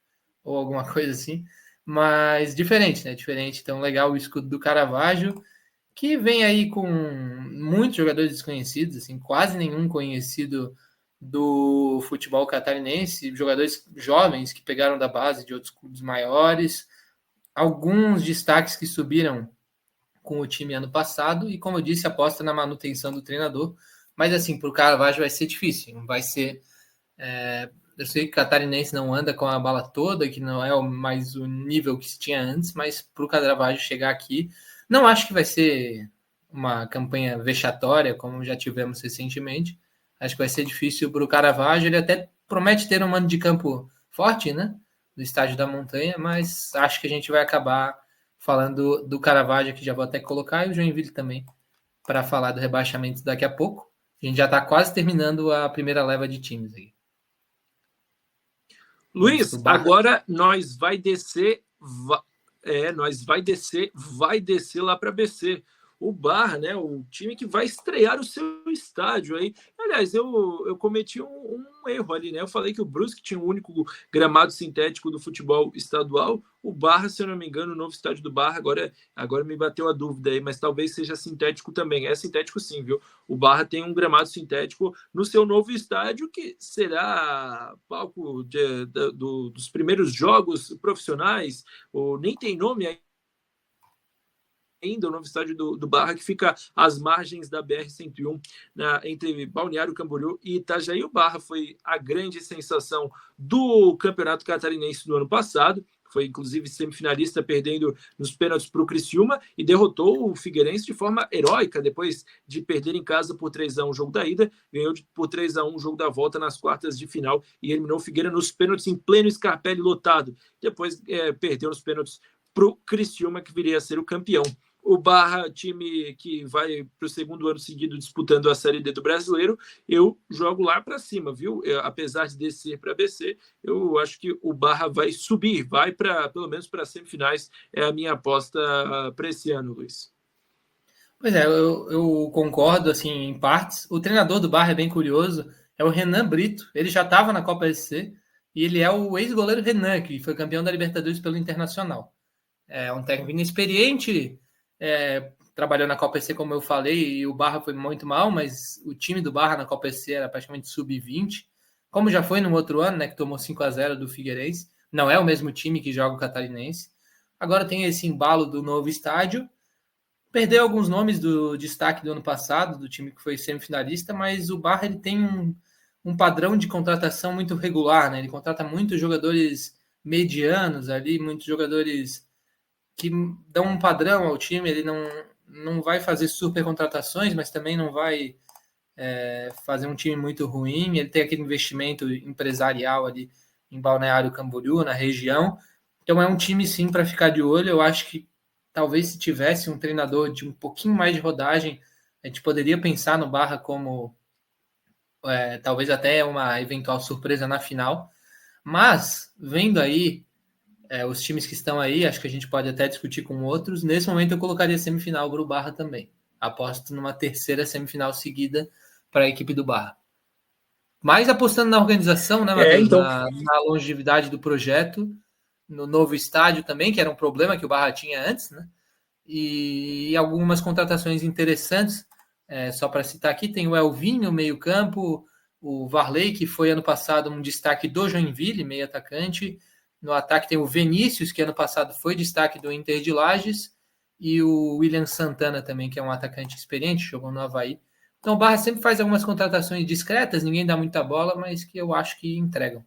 ou alguma coisa assim, mas diferente, né? Diferente. Então, legal o escudo do Caravaggio, que vem aí com muitos jogadores desconhecidos, assim, quase nenhum conhecido do futebol catarinense, jogadores jovens que pegaram da base de outros clubes maiores, alguns destaques que subiram com o time ano passado, e como eu disse, aposta na manutenção do treinador, mas assim, para o Caravaggio vai ser difícil, vai ser, eu sei que o catarinense não anda com a bala toda, que não é mais o nível que se tinha antes, mas para o Caravaggio chegar aqui, não acho que vai ser uma campanha vexatória, como já tivemos recentemente, acho que vai ser difícil para o Caravaggio, ele até promete ter um mando de campo forte, né, do Estádio da Montanha, mas acho que a gente vai acabar falando do Caravaggio, que já vou até colocar, e o Joinville também, para falar do rebaixamento daqui a pouco. A gente já está quase terminando a primeira leva de times aí. Luiz, agora nós vai descer lá para BC. O Barra, né, o time que vai estrear o seu estádio aí. Aliás, eu cometi um erro ali, né? Eu falei que o Brusque tinha o único gramado sintético do futebol estadual. O Barra, se eu não me engano, o novo estádio do Barra, agora me bateu a dúvida aí, mas talvez seja sintético também. É sintético sim, viu? O Barra tem um gramado sintético no seu novo estádio, que será palco dos primeiros jogos profissionais, ou nem tem nome ainda, o novo estádio do Barra, que fica às margens da BR-101, entre Balneário Camboriú e Itajaí. O Barra foi a grande sensação do Campeonato Catarinense do ano passado, foi inclusive semifinalista, perdendo nos pênaltis para o Criciúma, e derrotou o Figueirense de forma heróica, depois de perder em casa por 3-1 o jogo da ida, ganhou por 3-1 o jogo da volta nas quartas de final e eliminou o Figueira nos pênaltis em pleno Scarpelli lotado. Depois perdeu nos pênaltis para o Criciúma, que viria a ser o campeão. O Barra, time que vai para o segundo ano seguido disputando a Série D do Brasileiro, eu jogo lá para cima, viu? Apesar de descer para BC, eu acho que o Barra vai subir, vai pelo menos para as semifinais, é a minha aposta para esse ano, Luiz. Pois é, eu concordo, assim, em partes. O treinador do Barra é bem curioso, é o Renan Brito. Ele já estava na Copa SC e ele é o ex-goleiro Renan, que foi campeão da Libertadores pelo Internacional. É um técnico inexperiente, trabalhou na Copa SC, como eu falei, e o Barra foi muito mal, mas o time do Barra na Copa SC era praticamente sub-20, como já foi no outro ano, né, que tomou 5-0 do Figueirense. Não é o mesmo time que joga o Catarinense. Agora tem esse embalo do novo estádio. Perdeu alguns nomes do destaque do ano passado, do time que foi semifinalista, mas o Barra ele tem um padrão de contratação muito regular, né? Ele contrata muitos jogadores medianos ali, muitos jogadores que dão um padrão ao time. Ele não vai fazer super contratações, mas também não vai fazer um time muito ruim. Ele tem aquele investimento empresarial ali em Balneário Camboriú, na região. Então é um time sim para ficar de olho. Eu acho que talvez se tivesse um treinador de um pouquinho mais de rodagem, a gente poderia pensar no Barra como talvez até uma eventual surpresa na final. Mas, vendo aí os times que estão aí, acho que a gente pode até discutir com outros. Nesse momento eu colocaria semifinal para o Barra também. Aposto numa terceira semifinal seguida para a equipe do Barra. Mas apostando na organização, né, Matheus? Então, na longevidade do projeto, no novo estádio também, que era um problema que o Barra tinha antes, né? E algumas contratações interessantes. Só para citar aqui, tem o Elvinho, meio-campo, o Varley, que foi ano passado um destaque do Joinville, meio atacante. No ataque tem o Vinícius, que ano passado foi destaque do Inter de Lages, e o William Santana também, que é um atacante experiente, jogou no Avaí. Então o Barra sempre faz algumas contratações discretas, ninguém dá muita bola, mas que eu acho que entregam.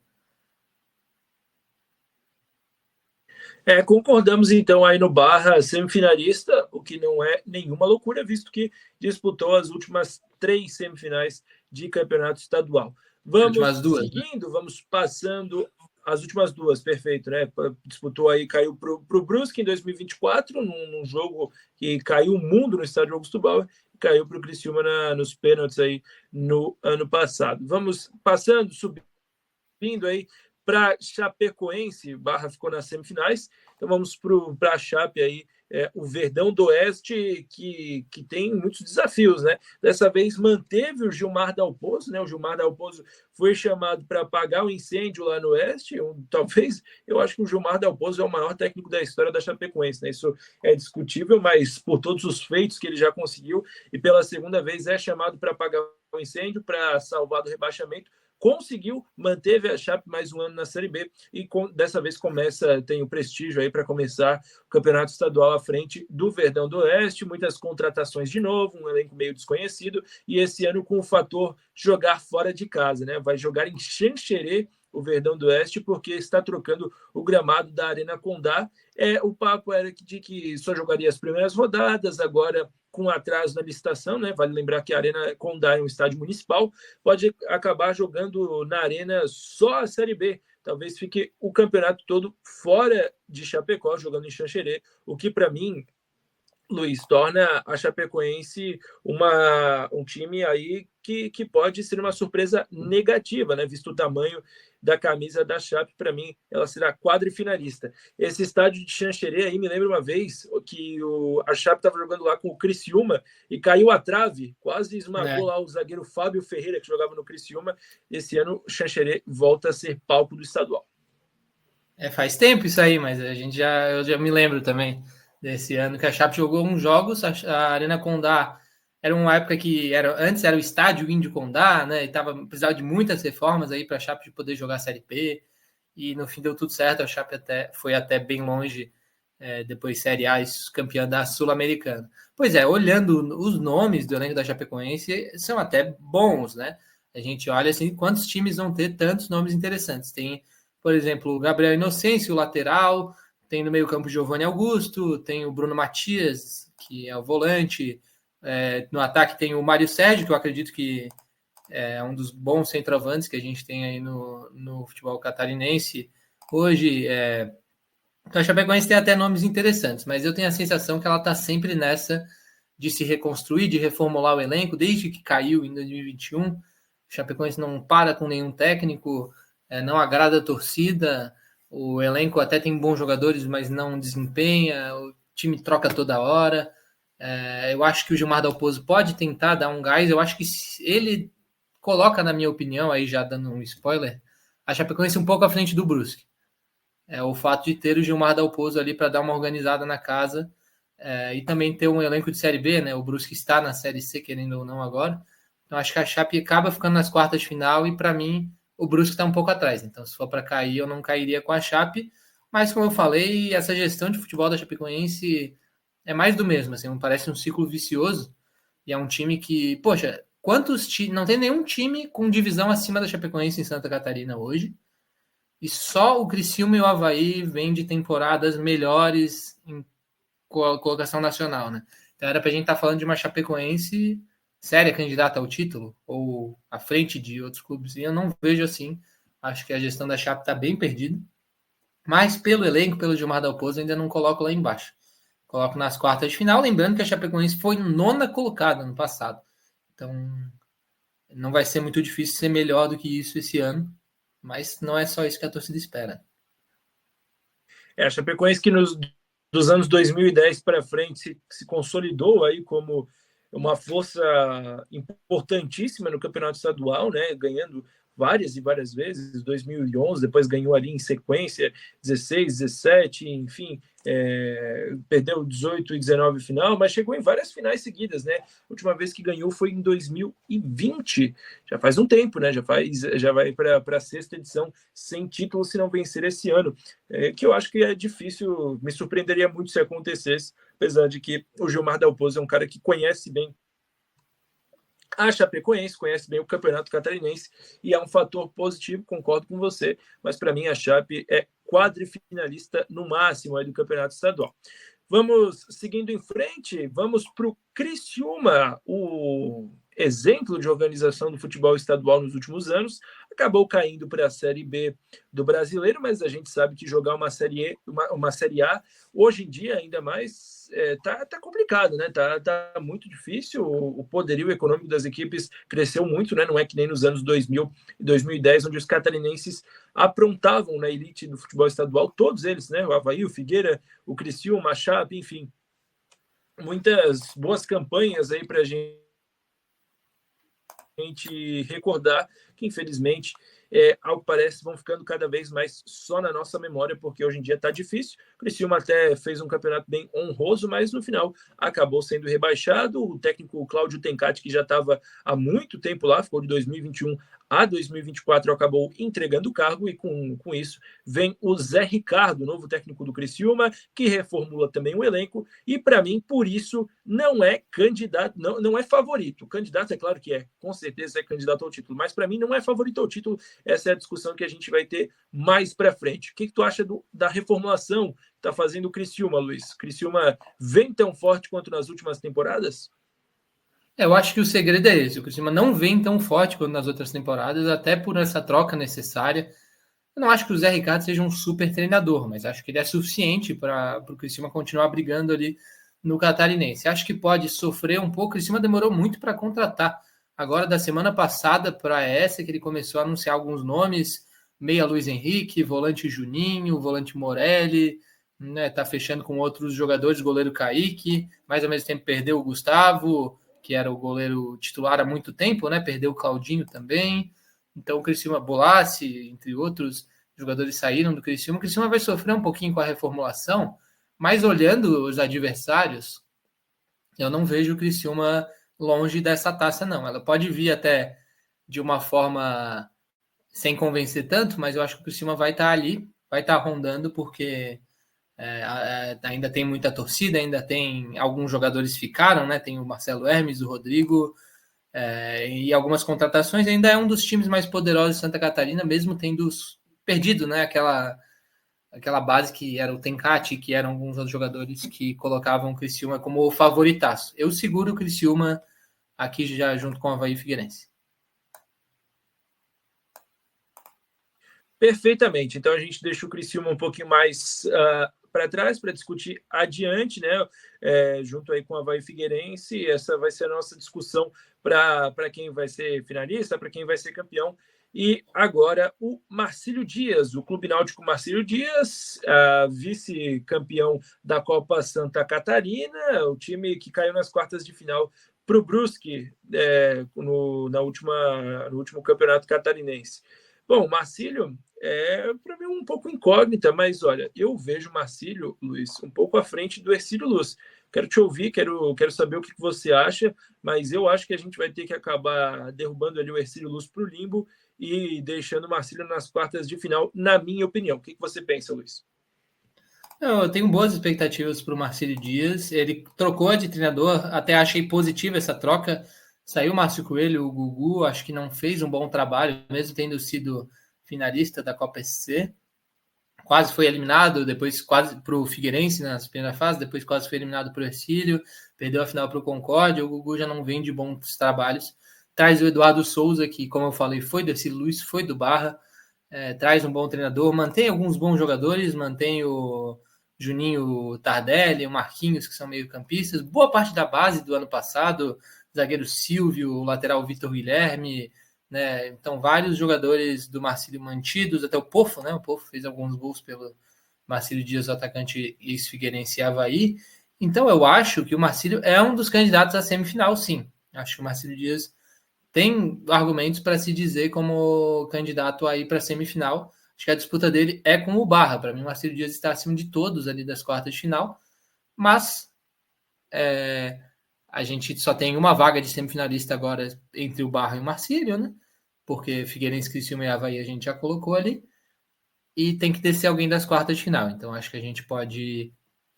Concordamos então aí no Barra semifinalista, o que não é nenhuma loucura, visto que disputou as últimas 3 semifinais de campeonato estadual. Vamos Duas, seguindo, né? Vamos passando as últimas 2, perfeito, né? Disputou aí, caiu para o Brusque em 2024, num jogo que caiu o mundo no estádio Augusto Bauer, e caiu para o Criciúma nos pênaltis aí no ano passado. Vamos passando, subindo aí para Chapecoense, Barra ficou nas semifinais, então vamos para a Chape aí, o Verdão do Oeste, que tem muitos desafios, né? Dessa vez manteve o Gilmar Dalpozo, né? O Gilmar Dalpozo foi chamado para apagar o incêndio lá no Oeste. Talvez, eu acho que o Gilmar Dalpozo é o maior técnico da história da Chapecoense, né? Isso é discutível, mas por todos os feitos que ele já conseguiu, e pela segunda vez é chamado para apagar o incêndio, para salvar do rebaixamento, conseguiu, manteve a Chape mais um ano na Série B e dessa vez tem o prestígio aí para começar o campeonato estadual à frente do Verdão do Oeste, muitas contratações de novo, um elenco meio desconhecido, e esse ano com o fator jogar fora de casa, né? Vai jogar em Xanxerê, o Verdão do Oeste, porque está trocando o gramado da Arena Condá. O papo era de que só jogaria as primeiras rodadas, agora com atraso na licitação, né? Vale lembrar que a Arena Condá é um estádio municipal, pode acabar jogando na Arena só a Série B. Talvez fique o campeonato todo fora de Chapecó, jogando em Xanxerê, o que para mim, Luiz, torna a Chapecoense um time aí que pode ser uma surpresa negativa, né? Visto o tamanho da camisa da Chape, para mim, ela será quadrifinalista. Esse estádio de Xanxerê aí me lembra uma vez que a Chape estava jogando lá com o Criciúma e caiu a trave, quase esmagou lá o zagueiro Fábio Ferreira, que jogava no Criciúma. Esse ano, Xanxerê volta a ser palco do estadual. Faz tempo isso aí, mas eu já me lembro também desse ano que a Chape jogou uns jogos, a Arena Condá era uma época que antes era o estádio Índio Condá, né? E precisava de muitas reformas aí para a Chape poder jogar a Série B. E no fim deu tudo certo, a Chape foi até bem longe, depois Série A, campeã da Sul-Americana. Pois é, olhando os nomes do elenco da Chapecoense, são até bons, né? A gente olha assim, quantos times vão ter tantos nomes interessantes? Tem, por exemplo, o Gabriel Inocêncio, o lateral, tem no meio campo o Giovanni Augusto, tem o Bruno Matias, que é o volante, no ataque tem o Mário Sérgio, que eu acredito que é um dos bons centroavantes que a gente tem aí no futebol catarinense hoje. Então a Chapecoense tem até nomes interessantes, mas eu tenho a sensação que ela está sempre nessa de se reconstruir, de reformular o elenco, desde que caiu em 2021. O Chapecoense não para com nenhum técnico, não agrada a torcida, o elenco até tem bons jogadores, mas não desempenha, o time troca toda hora. Eu acho que o Gilmar Dalpozo pode tentar dar um gás, eu acho que ele coloca, na minha opinião, aí já dando um spoiler, a Chapecoense um pouco à frente do Brusque. O fato de ter o Gilmar Dalpozo ali para dar uma organizada na casa, e também ter um elenco de Série B, né? O Brusque está na Série C, querendo ou não agora. Então acho que a Chape acaba ficando nas quartas de final e para mim o Brusque está um pouco atrás. Então se for para cair, eu não cairia com a Chape. Mas como eu falei, essa gestão de futebol da Chapecoense é mais do mesmo, assim, parece um ciclo vicioso. E é um time que, poxa, não tem nenhum time com divisão acima da Chapecoense em Santa Catarina hoje. E só o Criciúma e o Avaí vêm de temporadas melhores em colocação nacional, né? Então era pra gente estar falando de uma Chapecoense séria candidata ao título, ou à frente de outros clubes. E eu não vejo assim. Acho que a gestão da Chape está bem perdida. Mas pelo elenco, pelo Gilmar Dalpozo, ainda não coloco lá embaixo. Coloco nas quartas de final, lembrando que a Chapecoense foi nona colocada no passado. Então, não vai ser muito difícil ser melhor do que isso esse ano, mas não é só isso que a torcida espera. A Chapecoense que dos anos 2010 para frente se consolidou aí como uma força importantíssima no campeonato estadual, né? Ganhando várias e várias vezes, 2011, depois ganhou ali em sequência, 16, 17, enfim, perdeu 18 e 19 final, mas chegou em várias finais seguidas, né? A última vez que ganhou foi em 2020, já faz um tempo, né? Já vai para a sexta edição sem título se não vencer esse ano, que eu acho que é difícil, me surpreenderia muito se acontecesse, apesar de que o Gilmar Dalpozo é um cara que conhece bem a Chapecoense, conhece bem o Campeonato Catarinense e é um fator positivo, concordo com você, mas para mim a Chape é quadrifinalista no máximo aí do Campeonato Estadual. Vamos seguindo em frente, vamos para o Criciúma, o exemplo de organização do futebol estadual nos últimos anos, acabou caindo para a Série B do Brasileiro, mas a gente sabe que jogar uma Série A, hoje em dia, ainda mais, tá complicado, né? Tá muito difícil, o poderio econômico das equipes cresceu muito, né? Não é que nem nos anos 2000 e 2010, onde os catarinenses aprontavam na elite do futebol estadual, todos eles, né? O Avaí, o Figueira, o Criciúma, a Chape, enfim, muitas boas campanhas aí para a gente recordar que, infelizmente, ao que parece, vão ficando cada vez mais só na nossa memória, porque hoje em dia está difícil. O Criciúma até fez um campeonato bem honroso, mas no final acabou sendo rebaixado. O técnico Cláudio Tencati, que já estava há muito tempo lá, ficou de 2021 a 2024, acabou entregando o cargo, e com isso vem o Zé Ricardo, novo técnico do Criciúma, que reformula também o elenco, e para mim, por isso, não é candidato, não é favorito. Candidato, é claro que é, com certeza é candidato ao título, mas para mim não é favorito ao título. Essa é a discussão que a gente vai ter mais para frente. O que tu acha da reformulação que está fazendo o Criciúma, Luiz? Criciúma vem tão forte quanto nas últimas temporadas? Eu acho que o segredo é esse. O Criciúma não vem tão forte quanto nas outras temporadas, até por essa troca necessária. Eu não acho que o Zé Ricardo seja um super treinador, mas acho que ele é suficiente para o Criciúma continuar brigando ali no Catarinense. Acho que pode sofrer um pouco. O Criciúma demorou muito para contratar. Agora, da semana passada para essa, que ele começou a anunciar alguns nomes, meia Luiz Henrique, volante Juninho, volante Morelli, né, tá fechando com outros jogadores, goleiro Kaique, mas ao mesmo tempo perdeu o Gustavo, que era o goleiro titular há muito tempo, né? Perdeu o Claudinho também. Então o Criciúma, Bolassi, entre outros jogadores saíram do Criciúma. O Criciúma vai sofrer um pouquinho com a reformulação, mas olhando os adversários, eu não vejo o Criciúma longe dessa taça, não. Ela pode vir até de uma forma sem convencer tanto, mas eu acho que o Criciúma vai estar ali, vai estar rondando, porque ainda tem muita torcida, ainda tem alguns jogadores ficaram, né? Tem o Marcelo Hermes, o Rodrigo, e algumas contratações. Ainda é um dos times mais poderosos de Santa Catarina, mesmo tendo perdido, né? Aquela base que era o Tencati, que eram alguns outros jogadores que colocavam o Criciúma como favoritaço. Eu seguro o Criciúma aqui já junto com o Avaí Figueirense. Perfeitamente. Então a gente deixa o Criciúma um pouquinho mais para trás para discutir adiante, né? Junto aí com o Avaí Figueirense. Essa vai ser a nossa discussão para quem vai ser finalista, para quem vai ser campeão. E agora o Marcílio Dias, o Clube Náutico Marcílio Dias, vice-campeão da Copa Santa Catarina, o time que caiu nas quartas de final para o Brusque no último campeonato catarinense. Bom, o Marcílio para mim um pouco incógnita, mas olha, eu vejo o Marcílio, Luiz, um pouco à frente do Hercílio Luz. Quero te ouvir, quero saber o que você acha, mas eu acho que a gente vai ter que acabar derrubando ali o Hercílio Luz para o limbo e deixando o Marcílio nas quartas de final, na minha opinião. O que você pensa, Luiz? Eu tenho boas expectativas para o Marcílio Dias. Ele trocou de treinador, até achei positiva essa troca. Saiu o Márcio Coelho, o Gugu, acho que não fez um bom trabalho, mesmo tendo sido finalista da Copa SC. Quase foi eliminado, depois quase para o Figueirense na primeira fase, depois quase foi eliminado para o Hercílio, perdeu a final para o Concórdia. O Gugu já não vem de bons trabalhos. Traz o Eduardo Souza, que, como eu falei, foi do Hercílio Luz, foi do Barra. Traz um bom treinador, mantém alguns bons jogadores, mantém o Juninho Tardelli, o Marquinhos, que são meio-campistas, boa parte da base do ano passado, zagueiro Silvio, o lateral Vitor Guilherme, né? Então, vários jogadores do Marcílio mantidos, até o Pofo, né? O Pofo fez alguns gols pelo Marcílio Dias, o atacante ex-Figueirense e Avaí. Então, eu acho que o Marcílio é um dos candidatos à semifinal, sim. Acho que o Marcílio Dias tem argumentos para se dizer como candidato aí para a semifinal. Acho que a disputa dele é com o Barra. Para mim, o Marcílio Dias está acima de todos ali das quartas de final, mas a gente só tem uma vaga de semifinalista agora entre o Barra e o Marcílio, né? Porque Figueirense, Criciúma e Avaí a gente já colocou ali. E tem que descer alguém das quartas de final. Então, acho que a gente pode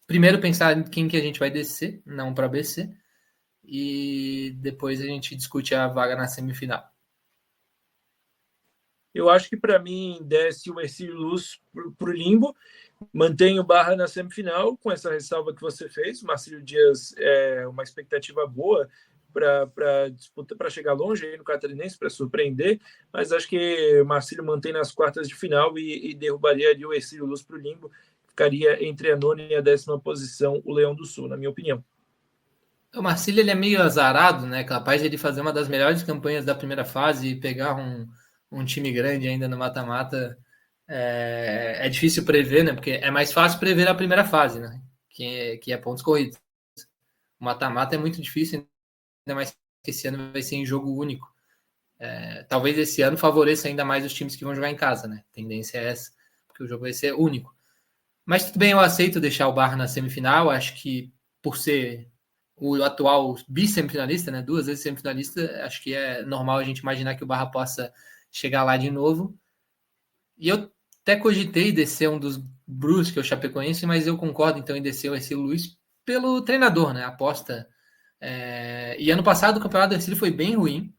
primeiro pensar em quem que a gente vai descer, não para BC, e depois a gente discute a vaga na semifinal. Eu acho que para mim desce o Hercílio Luz para o limbo, mantém o Barra na semifinal, com essa ressalva que você fez. O Marcílio Dias é uma expectativa boa para disputa, para chegar longe aí no Catarinense, para surpreender, mas acho que o Marcílio mantém nas quartas de final e derrubaria ali o Hercílio Luz para o limbo, ficaria entre a nona e a 10ª posição o Leão do Sul, na minha opinião. O Marcílio ele é meio azarado, né? Capaz de ele fazer uma das melhores campanhas da primeira fase e pegar um time grande ainda no mata-mata. É difícil prever, né? Porque é mais fácil prever a primeira fase, né? Que é pontos corridos. O mata-mata é muito difícil, ainda mais que esse ano vai ser em jogo único. Talvez esse ano favoreça ainda mais os times que vão jogar em casa, né? A tendência é essa, porque o jogo vai ser único. Mas tudo bem, eu aceito deixar o Barra na semifinal. Acho que por ser o atual bissemifinalista, né? 2 vezes semifinalista, acho que é normal a gente imaginar que o Barra possa chegar lá de novo. E eu até cogitei descer um dos Brusque, que é o Chapecoense, mas eu concordo então em descer o Hercílio Luz pelo treinador, né? A aposta. E ano passado o campeonato do Hercílio foi bem ruim,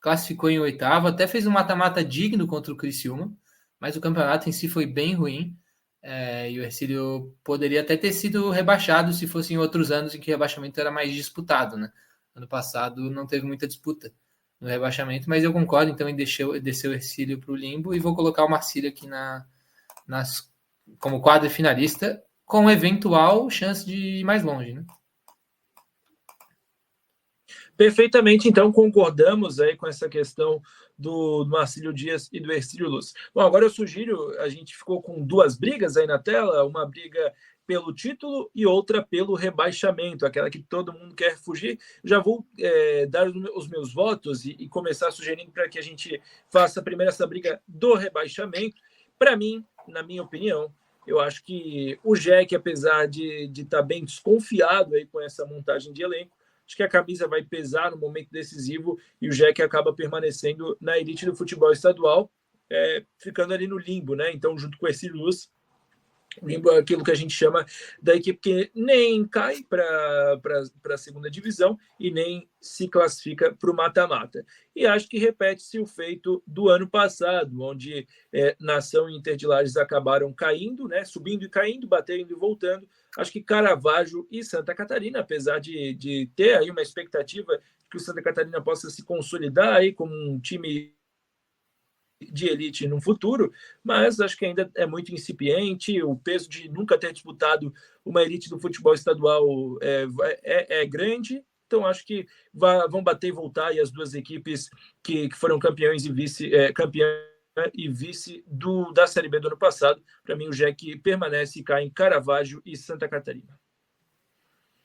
classificou em 8º, até fez um mata-mata digno contra o Criciúma, mas o campeonato em si foi bem ruim. E o Hercílio poderia até ter sido rebaixado se fosse em outros anos em que o rebaixamento era mais disputado, né? Ano passado não teve muita disputa no rebaixamento, mas eu concordo então em descer o Hercílio para o limbo e vou colocar o Marcílio aqui como quadro finalista, com eventual chance de ir mais longe, né? Perfeitamente, então concordamos aí com essa questão do Marcílio Dias e do Hercílio Luz. Bom, agora eu sugiro, a gente ficou com duas brigas aí na tela, uma briga pelo título e outra pelo rebaixamento, aquela que todo mundo quer fugir. Já vou dar os meus votos e começar sugerindo para que a gente faça primeiro essa briga do rebaixamento. Para mim, na minha opinião, eu acho que o Jack, apesar de estar bem desconfiado aí com essa montagem de elenco, acho que a camisa vai pesar no momento decisivo e o Jack acaba permanecendo na elite do futebol estadual, ficando ali no limbo, né? Então, junto com esse Luz, limbo é aquilo que a gente chama da equipe que nem cai para a segunda divisão e nem se classifica para o mata-mata. E acho que repete-se o feito do ano passado, onde Nação e Inter de Lages acabaram caindo, né? Subindo e caindo, batendo e voltando. Acho que Caravaggio e Santa Catarina, apesar de ter aí uma expectativa que o Santa Catarina possa se consolidar aí como um time de elite no futuro, mas acho que ainda é muito incipiente. O peso de nunca ter disputado uma elite do futebol estadual é grande. Então acho que vão bater e voltar e as duas equipes que foram campeões e vice da Série B do ano passado. Para mim, o Jack permanece e cai em Caravaggio e Santa Catarina.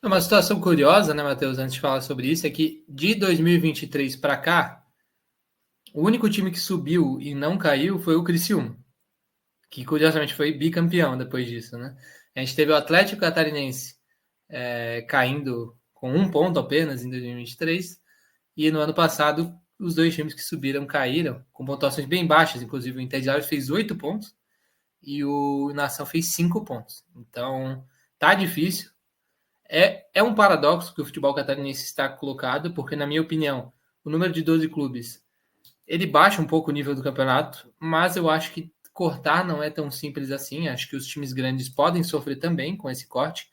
Uma situação curiosa, né, Matheus, antes de falar sobre isso, é que de 2023 para cá, o único time que subiu e não caiu foi o Criciúma, que curiosamente foi bicampeão depois disso, né? A gente teve o Atlético Catarinense caindo com 1 ponto apenas em 2023, e no ano passado os dois times que subiram caíram com pontuações bem baixas, inclusive o Inter de Lages fez 8 pontos e o Nação fez 5 pontos. Então tá difícil. É um paradoxo que o futebol catarinense está colocado, porque na minha opinião o número de 12 clubes ele baixa um pouco o nível do campeonato, mas eu acho que cortar não é tão simples assim. Acho que os times grandes podem sofrer também com esse corte.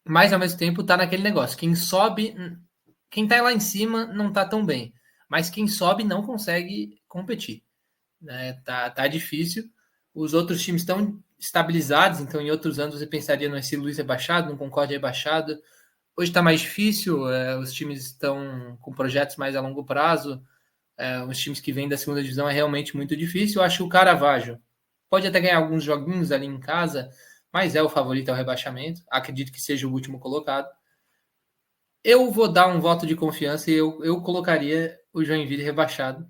Mas, ao mesmo tempo, tá naquele negócio. Quem sobe, quem tá lá em cima não tá tão bem. Mas quem sobe não consegue competir. Tá difícil. Os outros times estão estabilizados, então em outros anos você pensaria no Ercílio Luz rebaixado, no Concórdia rebaixado. Hoje está mais difícil, os times estão com projetos mais a longo prazo, os times que vêm da segunda divisão é realmente muito difícil. Eu acho que o Caravaggio pode até ganhar alguns joguinhos ali em casa, mas é o favorito ao rebaixamento. Acredito que seja o último colocado. Eu vou dar um voto de confiança e eu colocaria o Joinville rebaixado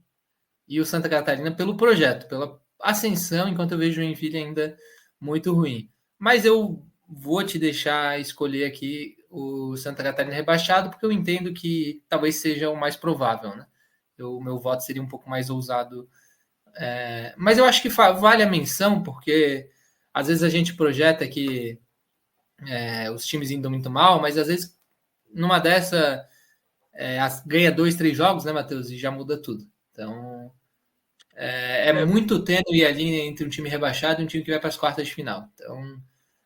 e o Santa Catarina pelo projeto, pela ascensão, enquanto eu vejo o Joinville ainda muito ruim. Mas eu vou te deixar escolher aqui o Santa Catarina rebaixado, porque eu entendo que talvez seja o mais provável, né? O meu voto seria um pouco mais ousado. Mas eu acho que vale a menção, porque às vezes a gente projeta que os times indo muito mal, mas às vezes numa dessa ganha 2, 3 jogos, né, Matheus? E já muda tudo. Então muito tênue ali entre um time rebaixado e um time que vai para as quartas de final. Então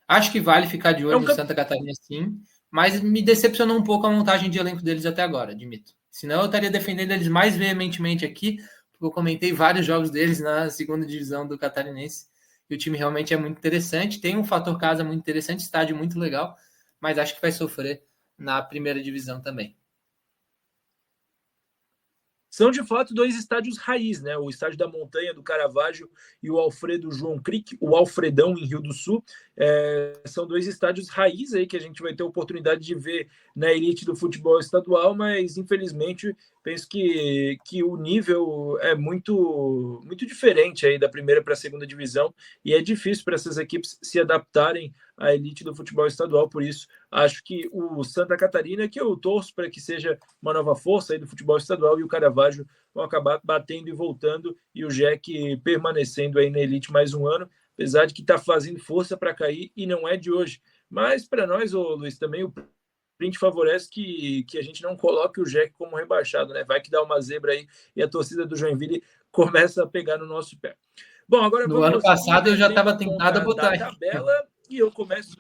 acho que vale ficar de olho no Santa Catarina, sim, mas me decepcionou um pouco a montagem de elenco deles até agora, admito. Senão eu estaria defendendo eles mais veementemente aqui, porque eu comentei vários jogos deles na segunda divisão do Catarinense, e o time realmente é muito interessante, tem um fator casa muito interessante, estádio muito legal, mas acho que vai sofrer na primeira divisão também. São, de fato, dois estádios raiz, né? O estádio da Montanha, do Caravaggio, e o Alfredo João Crick, o Alfredão, em Rio do Sul. São dois estádios raiz aí que a gente vai ter a oportunidade de ver na elite do futebol estadual, mas, infelizmente, penso que o nível é muito, muito diferente aí da primeira para a segunda divisão, e é difícil para essas equipes se adaptarem à elite do futebol estadual. Por isso, acho que o Santa Catarina, que eu torço para que seja uma nova força aí do futebol estadual, e o Caravaggio vão acabar batendo e voltando, e o Jack permanecendo aí na elite mais um ano, apesar de que está fazendo força para cair, e não é de hoje. Mas para nós, Luiz, também o print favorece que a gente não coloque o Jack como rebaixado, né? Vai que dá uma zebra aí e a torcida do Joinville começa a pegar no nosso pé. Bom, agora no ano passado eu já estava tentado a botar a tabela e eu começo.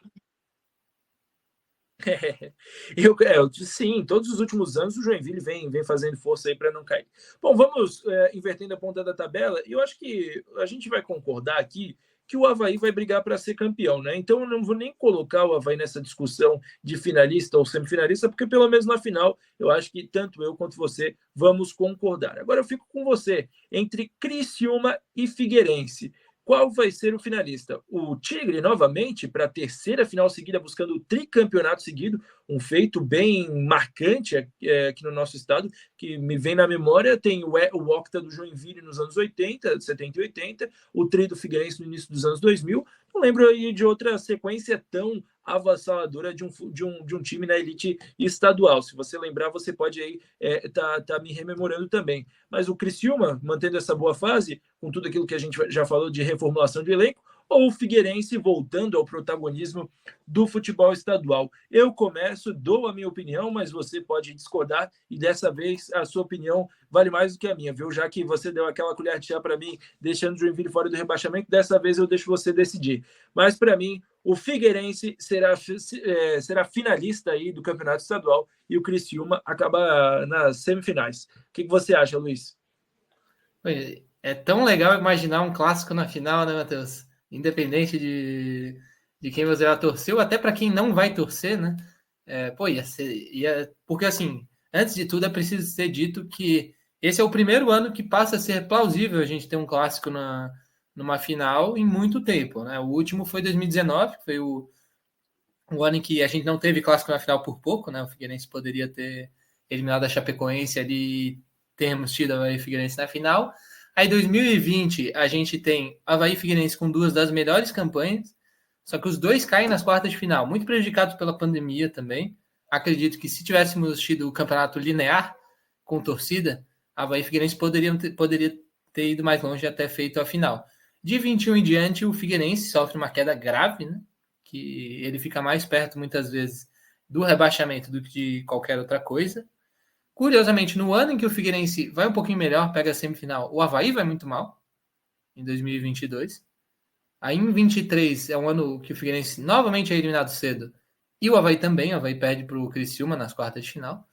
Sim, todos os últimos anos o Joinville vem fazendo força aí para não cair. Bom, vamos invertendo a ponta da tabela, e eu acho que a gente vai concordar aqui que o Avaí vai brigar para ser campeão, né? Então eu não vou nem colocar o Avaí nessa discussão de finalista ou semifinalista, porque pelo menos na final eu acho que tanto eu quanto você vamos concordar. Agora eu fico com você entre Criciúma e Figueirense. Qual vai ser o finalista? O Tigre, novamente, para a terceira final seguida, buscando o tricampeonato seguido, um feito bem marcante aqui no nosso estado, que me vem na memória, tem o Octa do Joinville nos anos 80, 70 e 80, o Tri do Figueirense no início dos anos 2000, não lembro aí de outra sequência tão avassaladora de um time na elite estadual. Se você lembrar, você pode aí tá me rememorando também. Mas o Criciúma, mantendo essa boa fase, com tudo aquilo que a gente já falou de reformulação de elenco, ou o Figueirense voltando ao protagonismo do futebol estadual. Eu começo, dou a minha opinião, mas você pode discordar e dessa vez a sua opinião vale mais do que a minha, viu? Já que você deu aquela colher de chá para mim, deixando o Joinville fora do rebaixamento, dessa vez eu deixo você decidir. Mas para mim, o Figueirense será finalista aí do campeonato estadual e o Criciúma acaba nas semifinais. O que você acha, Luiz? É tão legal imaginar um clássico na final, né, Matheus? Independente de quem você vai torcer, ou até para quem não vai torcer, né? Porque assim, antes de tudo é preciso ser dito que esse é o primeiro ano que passa a ser plausível a gente ter um clássico numa final em muito tempo, né? O último foi 2019, que foi o ano em que a gente não teve clássico na final por pouco, né? O Figueirense poderia ter eliminado a Chapecoense ali, termos tido a Avaí Figueirense na final. Aí, 2020, a gente tem Avaí Figueirense com duas das melhores campanhas, só que os dois caem nas quartas de final, muito prejudicados pela pandemia também. Acredito que se tivéssemos tido o campeonato linear com torcida, Avaí Figueirense poderia ter ido mais longe e até feito a final. De 21 em diante, o Figueirense sofre uma queda grave, né? Que ele fica mais perto, muitas vezes, do rebaixamento do que de qualquer outra coisa. Curiosamente, no ano em que o Figueirense vai um pouquinho melhor, pega a semifinal, o Avaí vai muito mal, em 2022. Aí em 23 é um ano que o Figueirense novamente é eliminado cedo, e o Avaí também, o Avaí perde para o Criciúma nas quartas de final.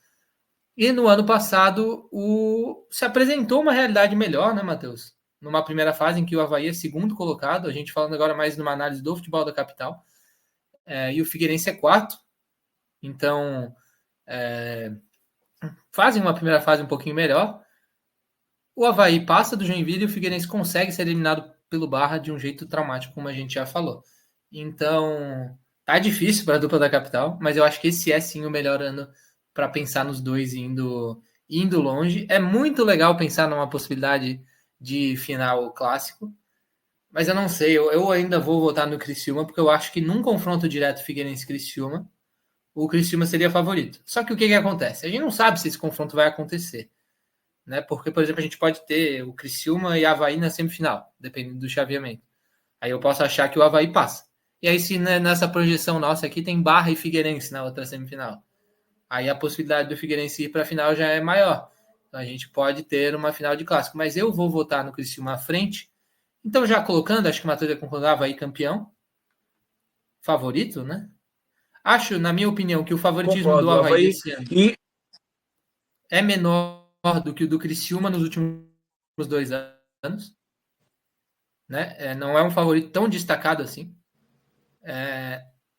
E no ano passado se apresentou uma realidade melhor, né, Matheus? Numa primeira fase em que o Avaí é segundo colocado, a gente falando agora mais numa análise do futebol da capital, e o Figueirense é quarto. Então, fazem uma primeira fase um pouquinho melhor. O Avaí passa do Joinville e o Figueirense consegue ser eliminado pelo Barra de um jeito traumático, como a gente já falou. Então, tá difícil para a dupla da capital, mas eu acho que esse é sim o melhor ano para pensar nos dois indo longe. É muito legal pensar numa possibilidade de final clássico, mas eu não sei, eu ainda vou votar no Criciúma, porque eu acho que num confronto direto Figueirense-Criciúma, o Criciúma seria favorito. Só que o que acontece? A gente não sabe se esse confronto vai acontecer, né? Porque, por exemplo, a gente pode ter o Criciúma e Avaí na semifinal, dependendo do chaveamento. Aí eu posso achar que o Avaí passa. E aí, se nessa projeção nossa aqui tem Barra e Figueirense na outra semifinal, aí a possibilidade do Figueirense ir para a final já é maior. Então a gente pode ter uma final de clássico. Mas eu vou votar no Criciúma à frente. Então, já colocando, acho que o Matheus ia concordar, Avaí campeão. Favorito, né? Acho, na minha opinião, que o favoritismo do Avaí esse ano é menor do que o do Criciúma nos últimos 2 anos. Né? Não é um favorito tão destacado assim.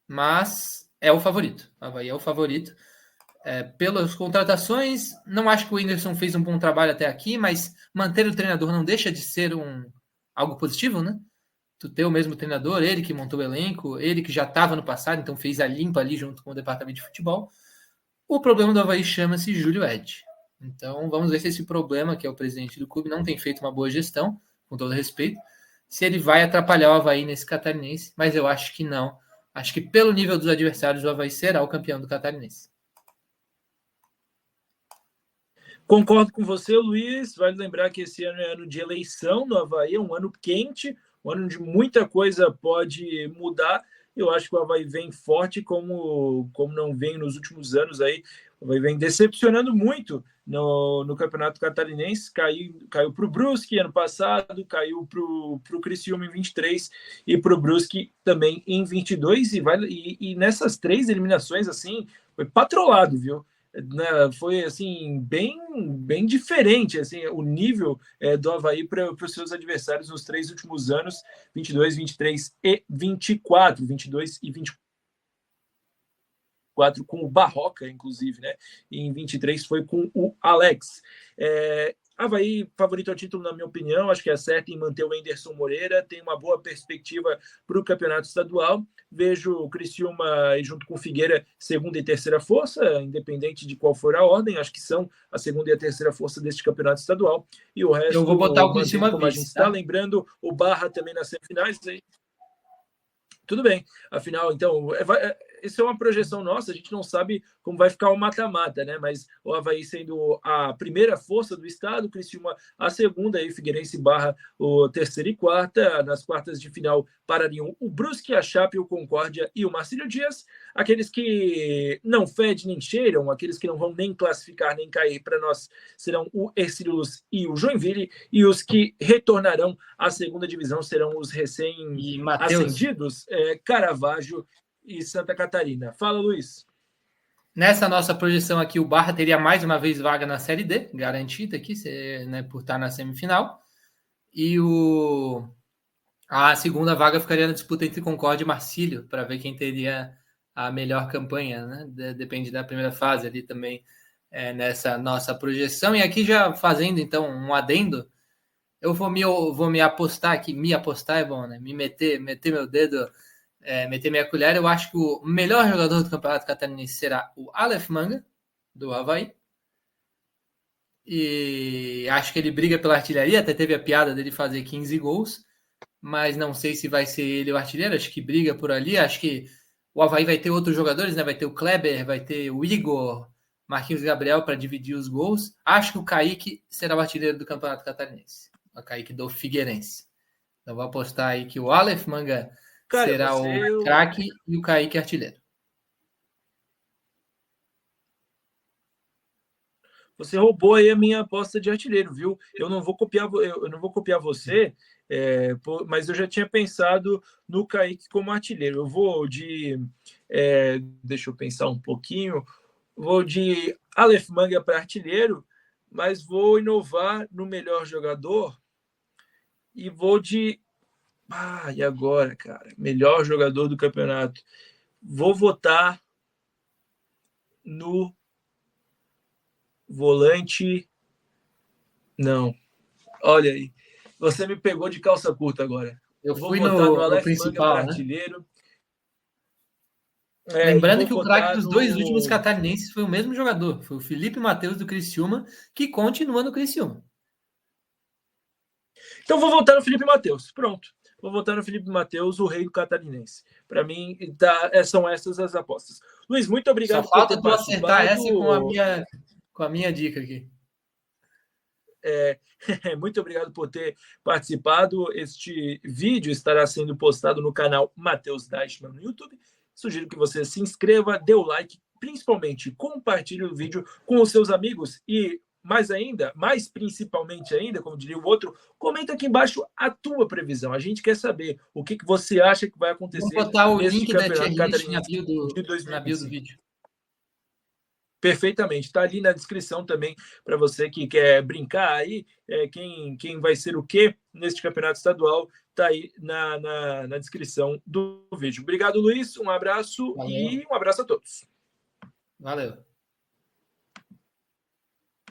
Mas é o favorito. O Avaí é o favorito. Pelas contratações, não acho que o Whindersson fez um bom trabalho até aqui, mas manter o treinador não deixa de ser algo positivo, né? Tu ter o mesmo treinador, ele que montou o elenco, ele que já estava no passado, então fez a limpa ali junto com o departamento de futebol. O problema do Avaí chama-se Júlio Ed. Então vamos ver se esse problema, que é o presidente do clube, não tem feito uma boa gestão, com todo respeito, se ele vai atrapalhar o Avaí nesse catarinense, mas eu acho que não. Acho que pelo nível dos adversários, o Avaí será o campeão do catarinense. Concordo com você, Luiz. Vale lembrar que esse ano é ano de eleição no Avaí, é um ano quente, um ano onde muita coisa pode mudar. Eu acho que o Avaí vem forte, como não vem nos últimos anos aí. O Avaí vem decepcionando muito no Campeonato Catarinense. Caiu para o Brusque ano passado, caiu para o Criciúma em 23 e para o Brusque também em 22. E nessas 3 eliminações, assim, foi patrolado, viu? né, foi assim bem diferente assim, o nível do Avaí para os seus adversários nos 3 últimos anos, 22, 23 e 24, 22 e 24 com o Barroca, inclusive, né? E em 23 foi com o Alex. Avaí, favorito ao título, na minha opinião, acho que acerta em manter o Enderson Moreira, tem uma boa perspectiva para o campeonato estadual. Vejo o Criciúma junto com o Figueira, segunda e terceira força, independente de qual for a ordem, acho que são a segunda e a terceira força deste campeonato estadual. E o resto, Eu vou botar o mantendo Criciúma como a gente vice, está. tá? Lembrando, o Barra também nas semifinais. Tudo bem, afinal, então, isso é uma projeção nossa, a gente não sabe como vai ficar o mata-mata, né? Mas o Avaí sendo a primeira força do estado, o Criciúma a segunda, aí Figueirense Barra o terceira e quarta. Nas quartas de final parariam o Brusque, a Chape, o Concórdia e o Marcílio Dias. Aqueles que não fedem nem cheiram, aqueles que não vão nem classificar nem cair para nós, serão o Ercílio Luz e o Joinville, e os que retornarão à segunda divisão serão os recém E Matheus, ascendidos, Caravaggio e Santa Catarina. Fala, Luiz. nessa nossa projeção aqui, o Barra teria mais uma vez vaga na Série D, garantida aqui, né, por estar na semifinal. E a segunda vaga ficaria na disputa entre Concórdia e Marcílio, para ver quem teria a melhor campanha, né? Depende da primeira fase ali também, nessa nossa projeção. E aqui já fazendo, então, um adendo, eu vou me apostar aqui, me apostar é bom, né? Meter meu dedo, meter minha colher. Eu acho que o melhor jogador do Campeonato Catarinense será o Aleph Manga, do Avaí. E acho que ele briga pela artilharia, até teve a piada dele fazer 15 gols, mas não sei se vai ser ele o artilheiro, acho que briga por ali. Acho que o Avaí vai ter outros jogadores, né? Vai ter o Kleber, vai ter o Igor, Marquinhos Gabriel para dividir os gols. Acho que o Kaique será o artilheiro do Campeonato Catarinense, o Kaique do Figueirense. Então vou apostar aí que o Aleph Manga Cara, será o craque e o Kaique artilheiro. Você roubou aí a minha aposta de artilheiro, viu? Eu não vou copiar você, mas eu já tinha pensado no Kaique como artilheiro. Eu vou deixa eu pensar um pouquinho, vou de Aleph Manga para artilheiro, mas vou inovar no melhor jogador e vou de... e agora, cara? Melhor jogador do campeonato. Vou votar no volante... Não. Olha aí. Você me pegou de calça curta agora. Eu Vou fui votar no no Aleph Manga para principal, né? artilheiro. E Lembrando vou que o craque votar dos dois últimos no... catarinenses foi o mesmo jogador, foi o Felipe Matheus do Criciúma, que continua no Criciúma. Então vou votar no Felipe Matheus. Pronto. Vou votar no Felipe Matheus, o rei do catarinense. Para mim, são essas as apostas. Luiz, muito Só obrigado por falta ter tu acertar participado. essa com a minha dica aqui. Muito obrigado por ter participado. Este vídeo estará sendo postado no canal Matheus Deichmann no YouTube. Sugiro que você se inscreva, dê o like, principalmente compartilhe o vídeo com os seus amigos e mais principalmente ainda, como diria o outro, comenta aqui embaixo a tua previsão. A gente quer saber o que você acha que vai Vou acontecer botar o neste link da tier Campeonato list Catarinense de na bio do 2025. vídeo. Perfeitamente. Está ali na descrição também para você que quer brincar aí. Quem vai ser o quê neste campeonato estadual está aí na descrição do vídeo. Obrigado, Luiz. Um abraço. Valeu. E um abraço a todos. Valeu.